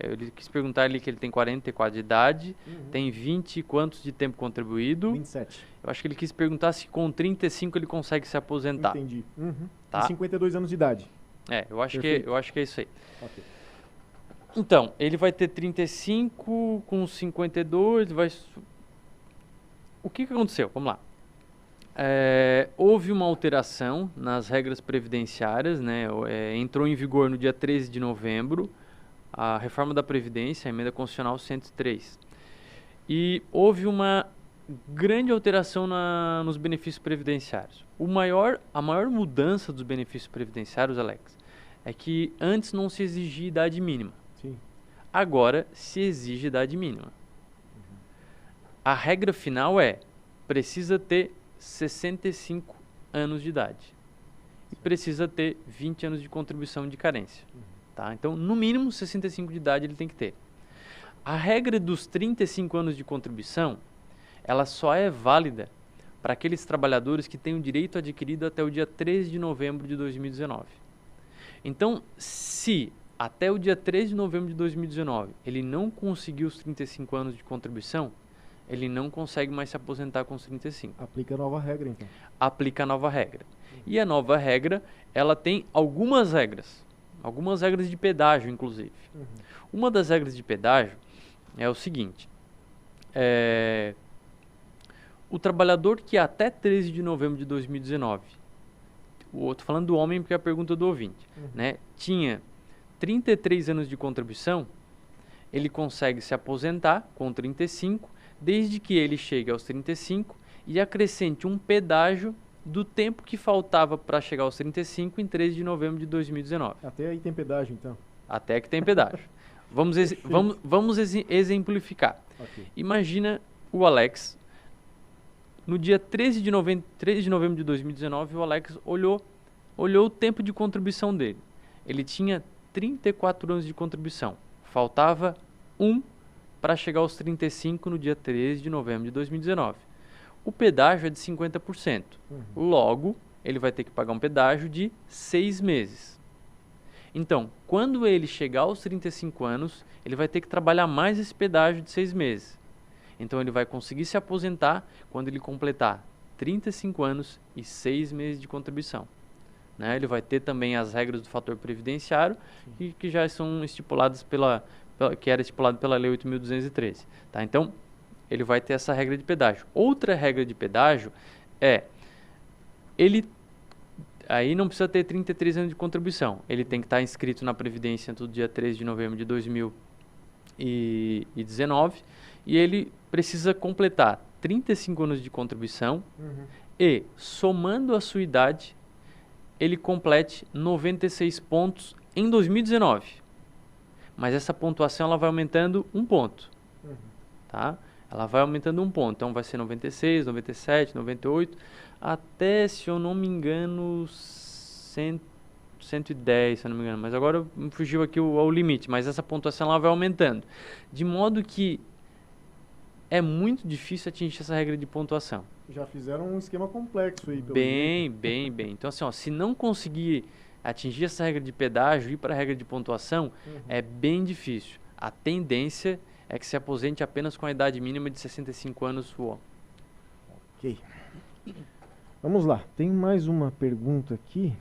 ele quis perguntar ali que ele tem 44 de idade, tem 20 e quantos de tempo contribuído? 27. Eu acho que ele quis perguntar se com 35 ele consegue se aposentar. Entendi. Tá. E 52 anos de idade. Eu acho que é isso aí. Ok. Então, ele vai ter 35 com 52, O que aconteceu? Vamos lá. Houve uma alteração nas regras previdenciárias, né? Entrou em vigor no dia 13 de novembro a reforma da Previdência, a emenda constitucional 103. E houve uma grande alteração nos benefícios previdenciários. A maior mudança dos benefícios previdenciários, Alex, é que antes não se exigia idade mínima. Sim. Agora se exige idade mínima. A regra final precisa ter 65 anos de idade. E precisa ter 20 anos de contribuição de carência. Tá? Então, no mínimo, 65 de idade ele tem que ter. A regra dos 35 anos de contribuição, ela só é válida para aqueles trabalhadores que têm o direito adquirido até o dia 13 de novembro de 2019. Então, se até o dia 13 de novembro de 2019 ele não conseguiu os 35 anos de contribuição, ele não consegue mais se aposentar com os 35. Aplica a nova regra, então. Aplica a nova regra. E a nova regra, ela tem algumas regras de pedágio, inclusive. Uma das regras de pedágio é o seguinte, o trabalhador que até 13 de novembro de 2019, estou falando do homem porque é a pergunta do ouvinte, né, tinha 33 anos de contribuição, ele consegue se aposentar com 35, desde que ele chegue aos 35 e acrescente um pedágio do tempo que faltava para chegar aos 35 em 13 de novembro de 2019. Até aí tem pedágio, então. Até que tem pedágio. Vamos exemplificar. Okay. Imagina o Alex, no dia 13 de novembro de 2019, o Alex olhou o tempo de contribuição dele. Ele tinha 34 anos de contribuição. Faltava para chegar aos 35 no dia 13 de novembro de 2019. O pedágio é de 50%. Logo, ele vai ter que pagar um pedágio de 6 meses. Então, quando ele chegar aos 35 anos, ele vai ter que trabalhar mais esse pedágio de 6 meses. Então, ele vai conseguir se aposentar quando ele completar 35 anos e 6 meses de contribuição. Né? Ele vai ter também as regras do fator previdenciário, que já são estipuladas que era estipulado pela Lei 8.213. Tá? Então, ele vai ter essa regra de pedágio. Outra regra de pedágio aí não precisa ter 33 anos de contribuição. Ele tem que estar inscrito na Previdência do dia 13 de novembro de 2019 e ele precisa completar 35 anos de contribuição e, somando a sua idade, ele complete 96 pontos em 2019. Mas essa pontuação ela vai aumentando 1 ponto. Tá? Ela vai aumentando 1 ponto. Então vai ser 96, 97, 98, até, se eu não me engano, 110, se eu não me engano. Mas agora fugiu aqui ao limite. Mas essa pontuação ela vai aumentando. De modo que é muito difícil atingir essa regra de pontuação. Já fizeram um esquema complexo aí. Bem. Então, assim, se não conseguir atingir essa regra de pedágio e ir para a regra de pontuação, é bem difícil. A tendência é que se aposente apenas com a idade mínima de 65 anos. Ok. Vamos lá. Tem mais uma pergunta aqui.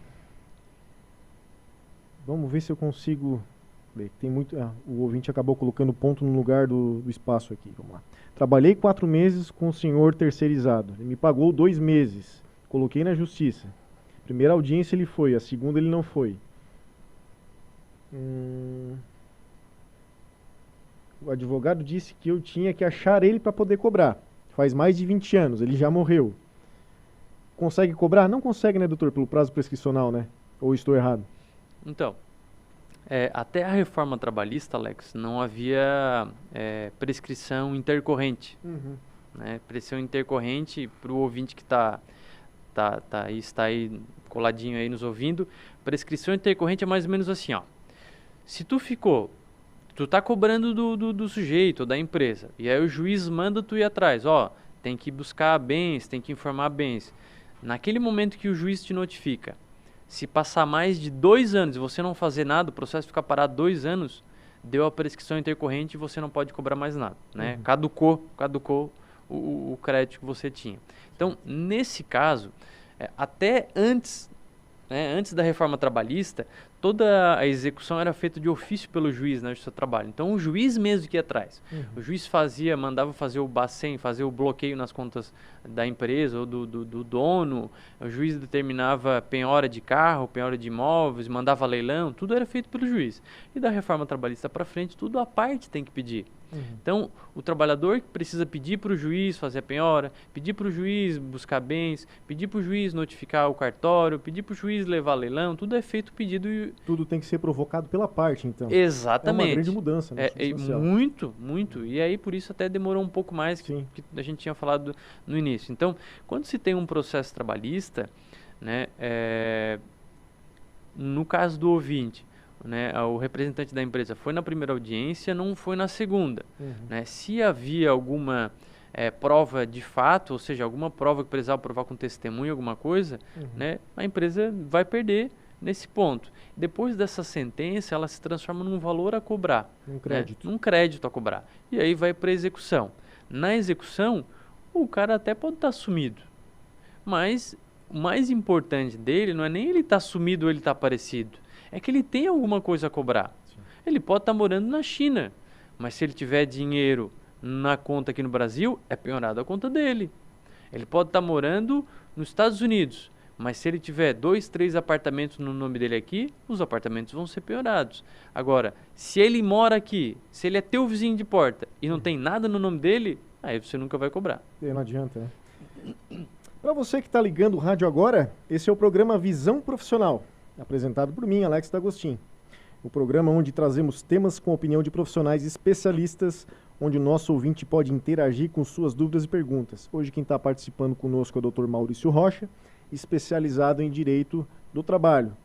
Vamos ver se eu consigo ler. Tem muito. O ouvinte acabou colocando ponto no lugar do espaço aqui. Vamos lá. Trabalhei 4 meses com o senhor terceirizado. Ele me pagou 2 meses. Coloquei na justiça. Primeira audiência ele foi, a segunda ele não foi. O advogado disse que eu tinha que achar ele para poder cobrar. Faz mais de 20 anos, ele já morreu. Consegue cobrar? Não consegue, né, doutor, pelo prazo prescricional, né? Ou estou errado? Então, Até a reforma trabalhista, Alex, não havia prescrição intercorrente. Né? Prescrição intercorrente, para o ouvinte que está aí coladinho aí nos ouvindo, prescrição intercorrente é mais ou menos assim, ó. Se tu tá cobrando do sujeito ou da empresa, e aí o juiz manda tu ir atrás, ó, tem que buscar bens, tem que informar bens. Naquele momento que o juiz te notifica, se passar mais de 2 anos e você não fazer nada, o processo ficar parado 2 anos, deu a prescrição intercorrente e você não pode cobrar mais nada, né? Caducou o crédito que você tinha. Então, nesse caso, até antes da reforma trabalhista, toda a execução era feita de ofício pelo juiz na Justiça do Trabalho. Então, o juiz mesmo que ia atrás. O juiz mandava fazer o Bacen, fazer o bloqueio nas contas da empresa ou do dono. O juiz determinava penhora de carro, penhora de imóveis, mandava leilão. Tudo era feito pelo juiz. E da reforma trabalhista para frente, tudo a parte tem que pedir. Então, o trabalhador precisa pedir para o juiz fazer a penhora, pedir para o juiz buscar bens, pedir para o juiz notificar o cartório, pedir para o juiz levar leilão, tudo é feito pedido. Tudo tem que ser provocado pela parte, então. Exatamente. É uma grande mudança, né? Muito. E aí, por isso, até demorou um pouco mais que a gente tinha falado no início. Então, quando se tem um processo trabalhista, né, no caso do ouvinte, né, o representante da empresa foi na primeira audiência, não foi na segunda. Né? Se havia alguma prova de fato, ou seja, alguma prova que precisava provar com testemunho, alguma coisa, né, a empresa vai perder nesse ponto. Depois dessa sentença, ela se transforma num valor a cobrar. Um crédito. Né? Num crédito a cobrar. E aí vai para a execução. Na execução, o cara até pode estar sumido. Mas o mais importante dele não é nem ele estar sumido ou ele estar aparecido. É que ele tem alguma coisa a cobrar. Ele pode estar morando na China, mas se ele tiver dinheiro na conta aqui no Brasil, é penhorado a conta dele. Ele pode estar morando nos Estados Unidos, mas se ele tiver 2, 3 apartamentos no nome dele aqui, os apartamentos vão ser penhorados. Agora, se ele mora aqui, se ele é teu vizinho de porta e não tem nada no nome dele, aí você nunca vai cobrar. Não adianta, né? Para você que está ligando o rádio agora, esse é o programa Visão Profissional, apresentado por mim, Alex D'Agostin. O programa onde trazemos temas com opinião de profissionais especialistas, onde o nosso ouvinte pode interagir com suas dúvidas e perguntas. Hoje quem está participando conosco é o Dr. Maurício Rocha, especializado em Direito do Trabalho.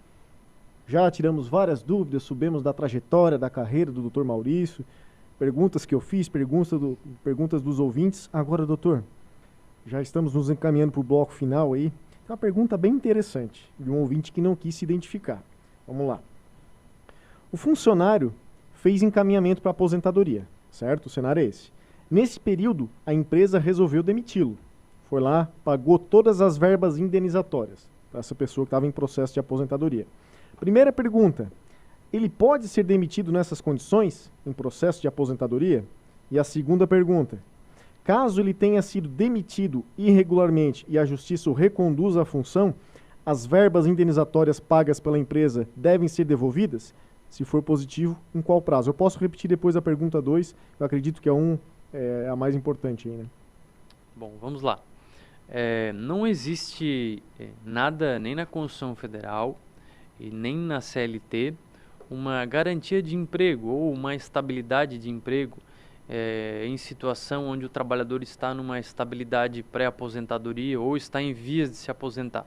Já tiramos várias dúvidas, subimos da trajetória, da carreira do Dr. Maurício, perguntas que eu fiz, perguntas dos ouvintes. Agora, doutor, já estamos nos encaminhando para o bloco final aí. Uma pergunta bem interessante, de um ouvinte que não quis se identificar. Vamos lá. O funcionário fez encaminhamento para aposentadoria, certo? O cenário é esse. Nesse período, a empresa resolveu demiti-lo. Foi lá, pagou todas as verbas indenizatórias para essa pessoa que estava em processo de aposentadoria. Primeira pergunta, ele pode ser demitido nessas condições, em processo de aposentadoria? E a segunda pergunta, caso ele tenha sido demitido irregularmente e a justiça o reconduza à função, as verbas indenizatórias pagas pela empresa devem ser devolvidas? Se for positivo, em qual prazo? Eu posso repetir depois a pergunta 2, eu acredito que é a mais importante aí, né? Bom, vamos lá. Não existe nada, nem na Constituição Federal e nem na CLT, uma garantia de emprego ou uma estabilidade de emprego em situação onde o trabalhador está numa estabilidade pré-aposentadoria ou está em vias de se aposentar.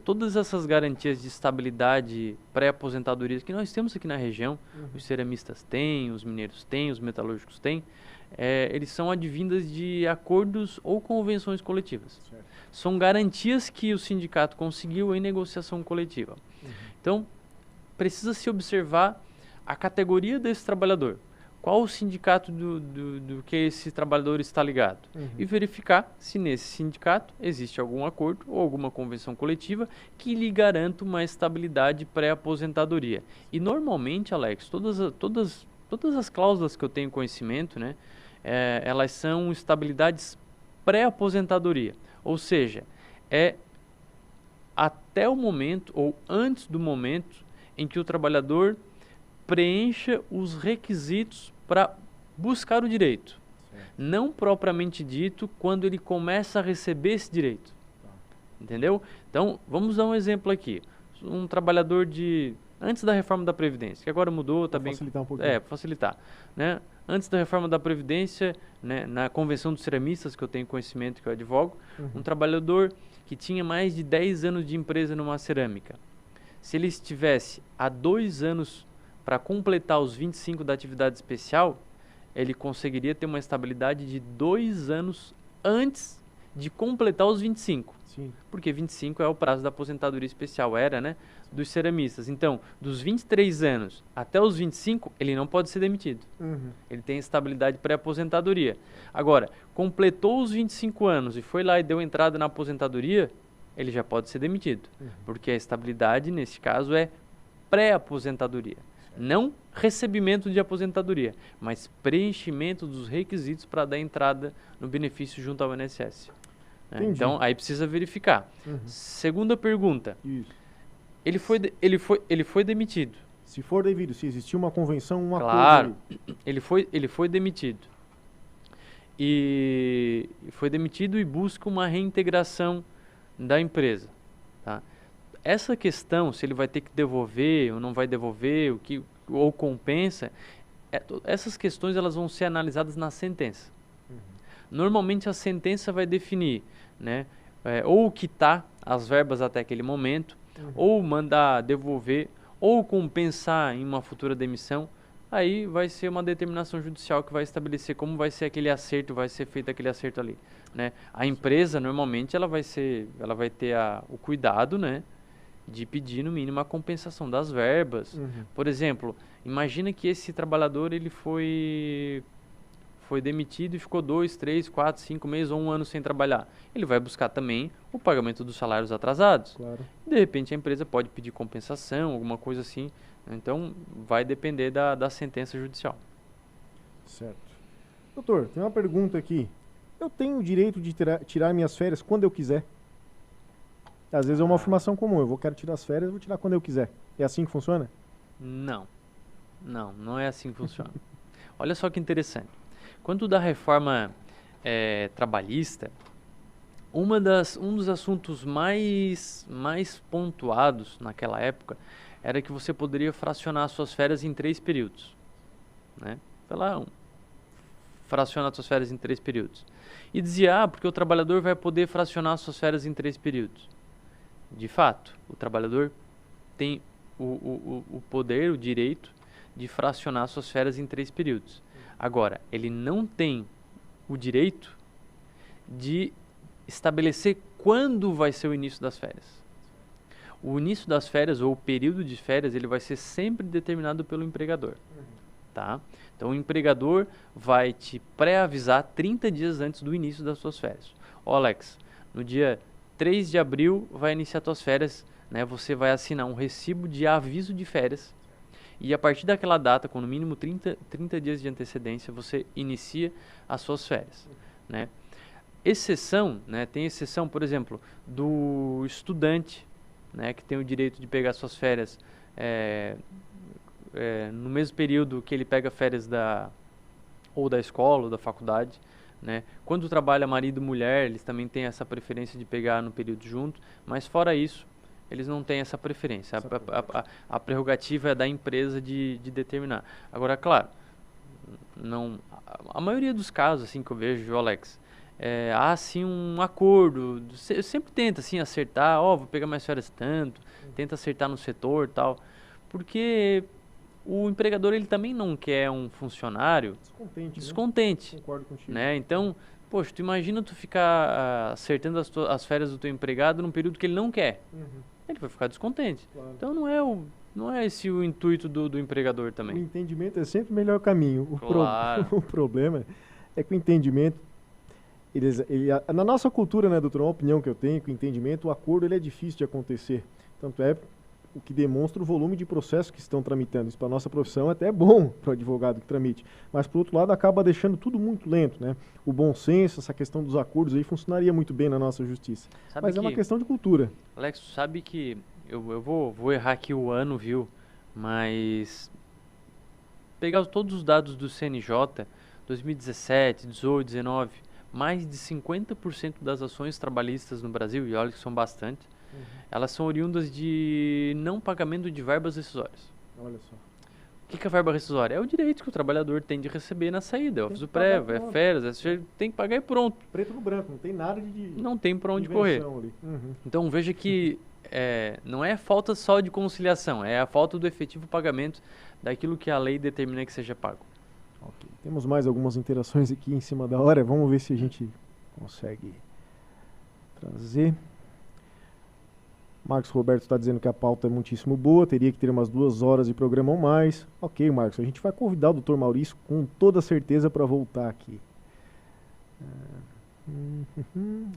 Todas essas garantias de estabilidade pré-aposentadoria que nós temos aqui na região, os ceramistas têm, os mineiros têm, os metalúrgicos têm, eles são advindas de acordos ou convenções coletivas. São garantias que o sindicato conseguiu em negociação coletiva. Então, precisa se observar a categoria desse trabalhador. Qual o sindicato do que esse trabalhador está ligado. E verificar se nesse sindicato existe algum acordo ou alguma convenção coletiva que lhe garanta uma estabilidade pré-aposentadoria. E normalmente, Alex, todas as cláusulas que eu tenho conhecimento, né, elas são estabilidades pré-aposentadoria. Ou seja, é até o momento ou antes do momento em que o trabalhador preencha os requisitos para buscar o direito. Não propriamente dito quando ele começa a receber esse direito. Entendeu? Então, vamos dar um exemplo aqui. Um trabalhador antes da reforma da Previdência, que agora mudou, tá Pra bem... facilitar um pouquinho. para facilitar, né? Antes da reforma da Previdência, né, na Convenção dos Ceramistas, que eu tenho conhecimento, que eu advogo, um trabalhador que tinha mais de 10 anos de empresa numa cerâmica, se ele estivesse há 2 anos para completar os 25 da atividade especial, ele conseguiria ter uma estabilidade de 2 anos antes de completar os 25. Sim. Porque 25 é o prazo da aposentadoria especial, era, né, dos ceramistas. Então, dos 23 anos até os 25, ele não pode ser demitido. Ele tem estabilidade pré-aposentadoria. Agora, completou os 25 anos e foi lá e deu entrada na aposentadoria, ele já pode ser demitido. Porque a estabilidade, nesse caso, é pré-aposentadoria. Não recebimento de aposentadoria, mas preenchimento dos requisitos para dar entrada no benefício junto ao INSS. Né? Então, aí precisa verificar. Segunda pergunta. Isso. Ele foi demitido. Se for devido, se existir uma convenção, um Claro, acordo... ele foi demitido. E foi demitido e busca uma reintegração da empresa. Tá? Essa questão, se ele vai ter que devolver ou não vai devolver, ou compensa, essas questões elas vão ser analisadas na sentença. Normalmente a sentença vai definir, né, ou quitar as verbas até aquele momento, ou mandar devolver, ou compensar em uma futura demissão. Aí vai ser uma determinação judicial que vai estabelecer como vai ser aquele acerto, vai ser feito aquele acerto ali, né? A empresa normalmente ela vai ter o cuidado, né, de pedir no mínimo a compensação das verbas. Por exemplo, imagina que esse trabalhador ele foi demitido e ficou 2, 3, 4, 5 meses ou 1 ano sem trabalhar. Ele vai buscar também o pagamento dos salários atrasados. Claro. De repente a empresa pode pedir compensação, alguma coisa assim. Então vai depender da sentença judicial. Certo. Doutor, tem uma pergunta aqui. Eu tenho o direito de tirar minhas férias quando eu quiser? Às vezes é uma afirmação comum. Eu quero tirar as férias, vou tirar quando eu quiser. É assim que funciona? Não. Não é assim que funciona. Olha só que interessante. Quando da reforma trabalhista, um dos assuntos mais pontuados naquela época era que você poderia fracionar suas férias em 3 períodos. Né? Fraciona suas férias em 3 períodos. E dizia, porque o trabalhador vai poder fracionar suas férias em 3 períodos. De fato, o trabalhador tem o poder, o direito de fracionar suas férias em 3 períodos. Agora, ele não tem o direito de estabelecer quando vai ser o início das férias. O início das férias ou o período de férias, ele vai ser sempre determinado pelo empregador. Tá? Então, o empregador vai te pré-avisar 30 dias antes do início das suas férias. Ó, Alex, no dia 3 de abril vai iniciar suas férias, né? Você vai assinar um recibo de aviso de férias e a partir daquela data, com no mínimo 30 dias de antecedência, você inicia as suas férias. Né? Exceção, né? Tem exceção, por exemplo, do estudante, né, que tem o direito de pegar suas férias no mesmo período que ele pega férias da escola ou da faculdade. Né? Quando trabalha marido e mulher, eles também têm essa preferência de pegar no período junto, mas fora isso, eles não têm essa preferência. A prerrogativa é da empresa de determinar. Agora, claro, a maioria dos casos assim, que eu vejo, viu, Alex, há assim um acordo, sempre tenta assim, acertar, vou pegar mais férias tanto, tenta acertar no setor e tal, porque o empregador ele também não quer um funcionário descontente, né? Concordo contigo. Né? Então, poxa, tu imagina tu ficar acertando as férias do teu empregado num período que ele não quer. Ele vai ficar descontente. Claro. Então não é esse o intuito do empregador também. O entendimento é sempre o melhor caminho. Claro. O problema é que o entendimento, na nossa cultura, né, doutor, uma opinião que eu tenho, que o entendimento, o acordo ele é difícil de acontecer. Tanto é o que demonstra o volume de processos que estão tramitando. Isso para a nossa profissão até é bom para o advogado que tramite. Mas, por outro lado, acaba deixando tudo muito lento. Né? O bom senso, essa questão dos acordos aí funcionaria muito bem na nossa justiça. Mas é uma questão de cultura. Alex, sabe que eu vou errar aqui o ano, viu? Mas pegar todos os dados do CNJ, 2017, 18, 19, mais de 50% das ações trabalhistas no Brasil, e olha que são bastante, elas são oriundas de não pagamento de verbas rescisórias. Olha só. O que é a verba rescisória? É o direito que o trabalhador tem de receber na saída. É o aviso prévio, é férias, tem que pagar e pronto. Preto no branco, não tem nada não tem para onde correr. Então veja que não é falta só de conciliação, é a falta do efetivo pagamento daquilo que a lei determina que seja pago. Okay. Temos mais algumas interações aqui em cima da hora, vamos ver se a gente consegue trazer. Marcos Roberto está dizendo que a pauta é muitíssimo boa, teria que ter umas 2 horas de programa ou mais. Ok, Marcos, a gente vai convidar o Dr. Maurício com toda certeza para voltar aqui.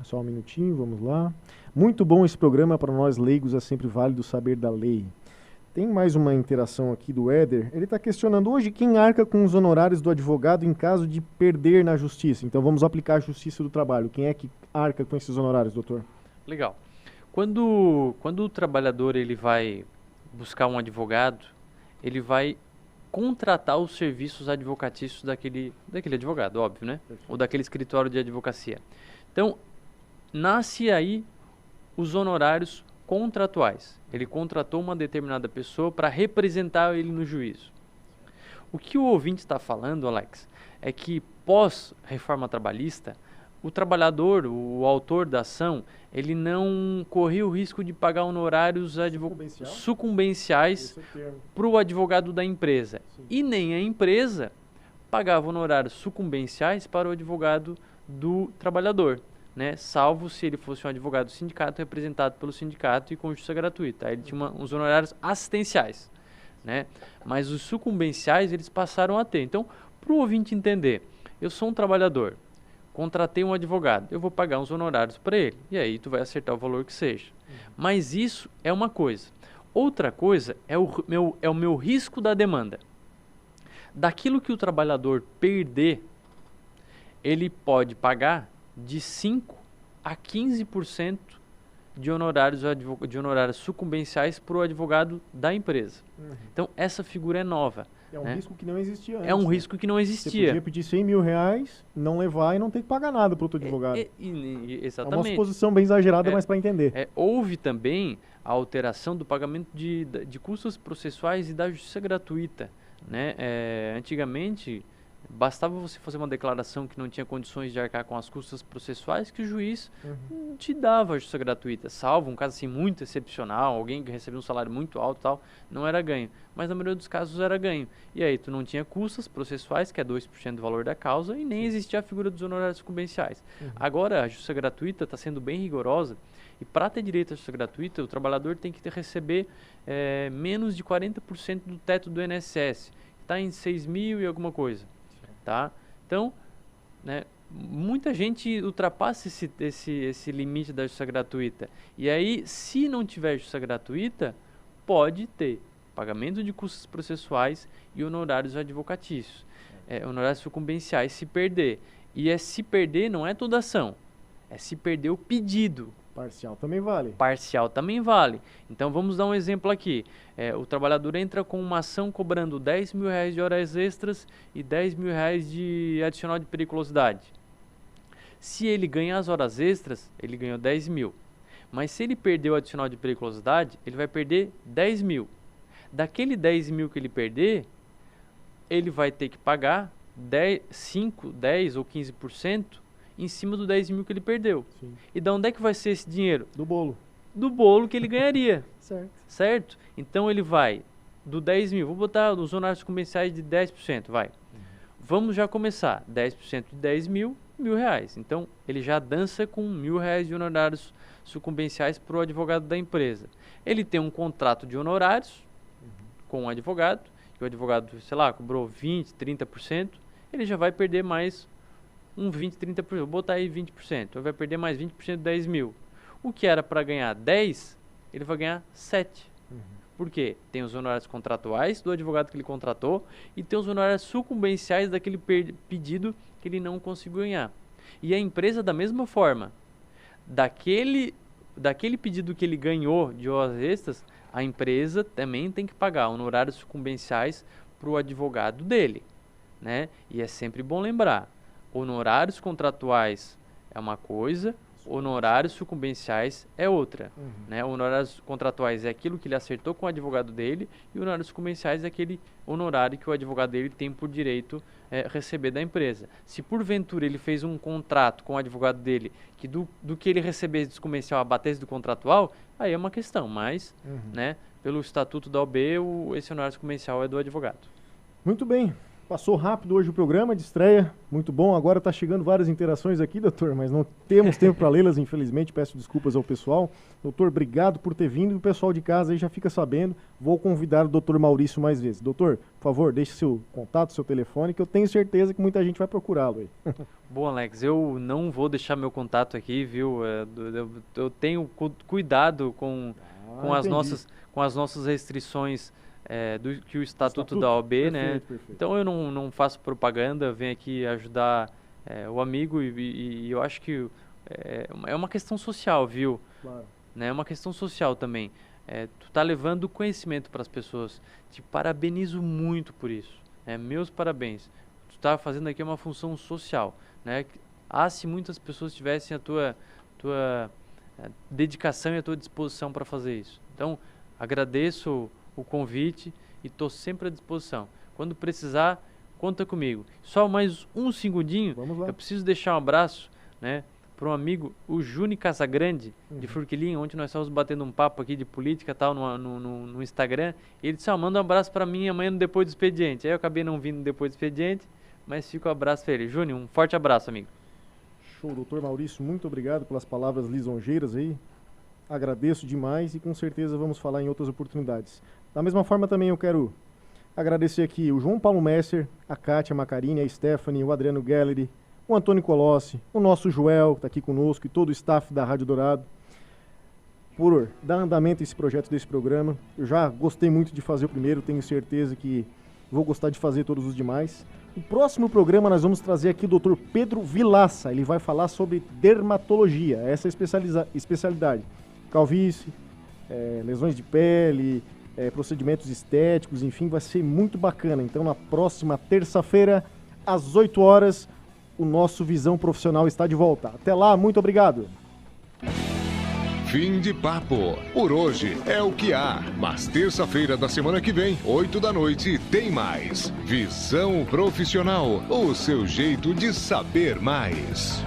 Só um minutinho, vamos lá. Muito bom esse programa, para nós leigos é sempre válido saber da lei. Tem mais uma interação aqui do Éder. Ele está questionando hoje quem arca com os honorários do advogado em caso de perder na justiça. Então vamos aplicar a justiça do trabalho. Quem é que arca com esses honorários, doutor? Legal. Quando o trabalhador ele vai buscar um advogado, ele vai contratar os serviços advocatícios daquele advogado, óbvio, né? Ou daquele escritório de advocacia. Então, nasce aí os honorários contratuais. Ele contratou uma determinada pessoa para representar ele no juízo. O que o ouvinte está falando, Alex, é que pós-reforma trabalhista, o trabalhador, o autor da ação, ele não corria o risco de pagar honorários sucumbenciais para o advogado da empresa. Sim. E nem a empresa pagava honorários sucumbenciais para o advogado do trabalhador, né? Salvo se ele fosse um advogado do sindicato representado pelo sindicato e com justiça gratuita. Aí ele tinha uns honorários assistenciais, né? Mas os sucumbenciais eles passaram a ter. Então, para o ouvinte entender, eu sou um trabalhador, contratei um advogado, eu vou pagar uns honorários para ele, e aí tu vai acertar o valor que seja. Mas isso é uma coisa. Outra coisa é o meu risco da demanda. Daquilo que o trabalhador perder, ele pode pagar de 5% a 15% de honorários sucumbenciais para o advogado da empresa. Então, essa figura é nova. É um risco que não existia antes. É um risco que não existia. Você podia pedir 100 mil reais, não levar e não ter que pagar nada para o outro advogado. Exatamente. É uma suposição bem exagerada, mas para entender. Houve também a alteração do pagamento de custos processuais e da justiça gratuita, né? Antigamente, bastava você fazer uma declaração que não tinha condições de arcar com as custas processuais que o juiz te dava a justiça gratuita, salvo um caso assim muito excepcional, alguém que recebeu um salário muito alto e tal, não era ganho. Mas na maioria dos casos era ganho. E aí tu não tinha custas processuais, que é 2% do valor da causa, e nem existia a figura dos honorários sucumbenciais. Agora a justiça gratuita está sendo bem rigorosa, e para ter direito à justiça gratuita, o trabalhador tem que receber menos de 40% do teto do INSS, que está em 6 mil e alguma coisa. Tá? Então, né, muita gente ultrapassa esse limite da justiça gratuita. E aí, se não tiver justiça gratuita, pode ter pagamento de custos processuais e honorários advocatícios. Honorários sucumbenciais se perder. E se perder não é toda ação, é se perder o pedido. Parcial também vale. Parcial também vale. Então vamos dar um exemplo aqui. O trabalhador entra com uma ação cobrando 10 mil reais de horas extras e 10 mil reais de adicional de periculosidade. Se ele ganhar as horas extras, ele ganhou 10 mil. Mas se ele perder o adicional de periculosidade, ele vai perder 10 mil. Daquele 10 mil que ele perder, ele vai ter que pagar 5, 10 ou 15% em cima do 10 mil que ele perdeu. Sim. E de onde é que vai ser esse dinheiro? Do bolo. Do bolo que ele ganharia. Certo. Então ele vai do 10 mil, vou botar os honorários comerciais de 10%, vai. Vamos já começar. 10% de 10 mil, R$1.000. Então ele já dança com R$1.000 de honorários sucumbenciais para o advogado da empresa. Ele tem um contrato de honorários com o advogado, que o advogado, sei lá, cobrou 20%, 30%, ele já vai perder mais um 20%, 30%, vou botar aí 20%, ele vai perder mais 20% de 10 mil. O que era para ganhar 10, ele vai ganhar 7. Por quê? Tem os honorários contratuais do advogado que ele contratou e tem os honorários sucumbenciais daquele pedido que ele não conseguiu ganhar. E a empresa, da mesma forma, daquele pedido que ele ganhou de horas extras, a empresa também tem que pagar honorários sucumbenciais para o advogado dele, né? E é sempre bom lembrar, honorários contratuais é uma coisa, Honorários sucumbenciais é outra, né? Honorários contratuais é aquilo que ele acertou com o advogado dele, e honorários sucumbenciais é aquele honorário que o advogado dele tem por direito receber da empresa. Se porventura ele fez um contrato com o advogado dele que do que ele receber de sucumbencial abatesse do contratual, aí é uma questão, mas né, pelo estatuto da OAB, esse honorário sucumbencial é do advogado. Muito bem. Passou rápido hoje o programa de estreia, muito bom. Agora está chegando várias interações aqui, doutor, mas não temos tempo para lê-las, infelizmente. Peço desculpas ao pessoal. Doutor, obrigado por ter vindo. O pessoal de casa aí já fica sabendo. Vou convidar o doutor Maurício mais vezes. Doutor, por favor, deixe seu contato, seu telefone, que eu tenho certeza que muita gente vai procurá-lo aí. Bom, Alex, eu não vou deixar meu contato aqui, viu? Eu tenho cuidado com as nossas restrições que o Estatuto da OAB, perfeito, né? Perfeito. Então eu não faço propaganda, venho aqui ajudar o amigo e eu acho que é uma questão social, viu? Claro. Né? É uma questão social também. Tu tá levando conhecimento para as pessoas. Te parabenizo muito por isso. Meus parabéns. Tu tá fazendo aqui uma função social, né? Se muitas pessoas tivessem a tua dedicação e a tua disposição para fazer isso. Então, agradeço o convite e estou sempre à disposição. Quando precisar, conta comigo. Só mais um segundinho, eu preciso deixar um abraço, né, para um amigo, o Juni Casagrande, de Furquilim, onde nós estamos batendo um papo aqui de política tal, no Instagram. Ele disse, manda um abraço para mim amanhã no Depois do Expediente. Aí eu acabei não vindo Depois do Expediente, mas fica o abraço para ele. Juni, um forte abraço, amigo. Show, doutor Maurício, muito obrigado pelas palavras lisonjeiras aí. Agradeço demais e com certeza vamos falar em outras oportunidades. Da mesma forma também eu quero agradecer aqui o João Paulo Messer, a Kátia Macarini, a Stephanie, o Adriano Gallery, o Antônio Colossi, o nosso Joel, que está aqui conosco, e todo o staff da Rádio Dourado, por dar andamento a esse projeto desse programa. Eu já gostei muito de fazer o primeiro, tenho certeza que vou gostar de fazer todos os demais. No próximo programa nós vamos trazer aqui o Dr. Pedro Vilaça, ele vai falar sobre dermatologia, essa especialidade. Calvície, lesões de pele, procedimentos estéticos, enfim, vai ser muito bacana. Então, na próxima terça-feira, às 8 horas, o nosso Visão Profissional está de volta. Até lá, muito obrigado. Fim de papo. Por hoje é o que há, mas terça-feira da semana que vem, 8 da noite, tem mais. Visão Profissional, o seu jeito de saber mais.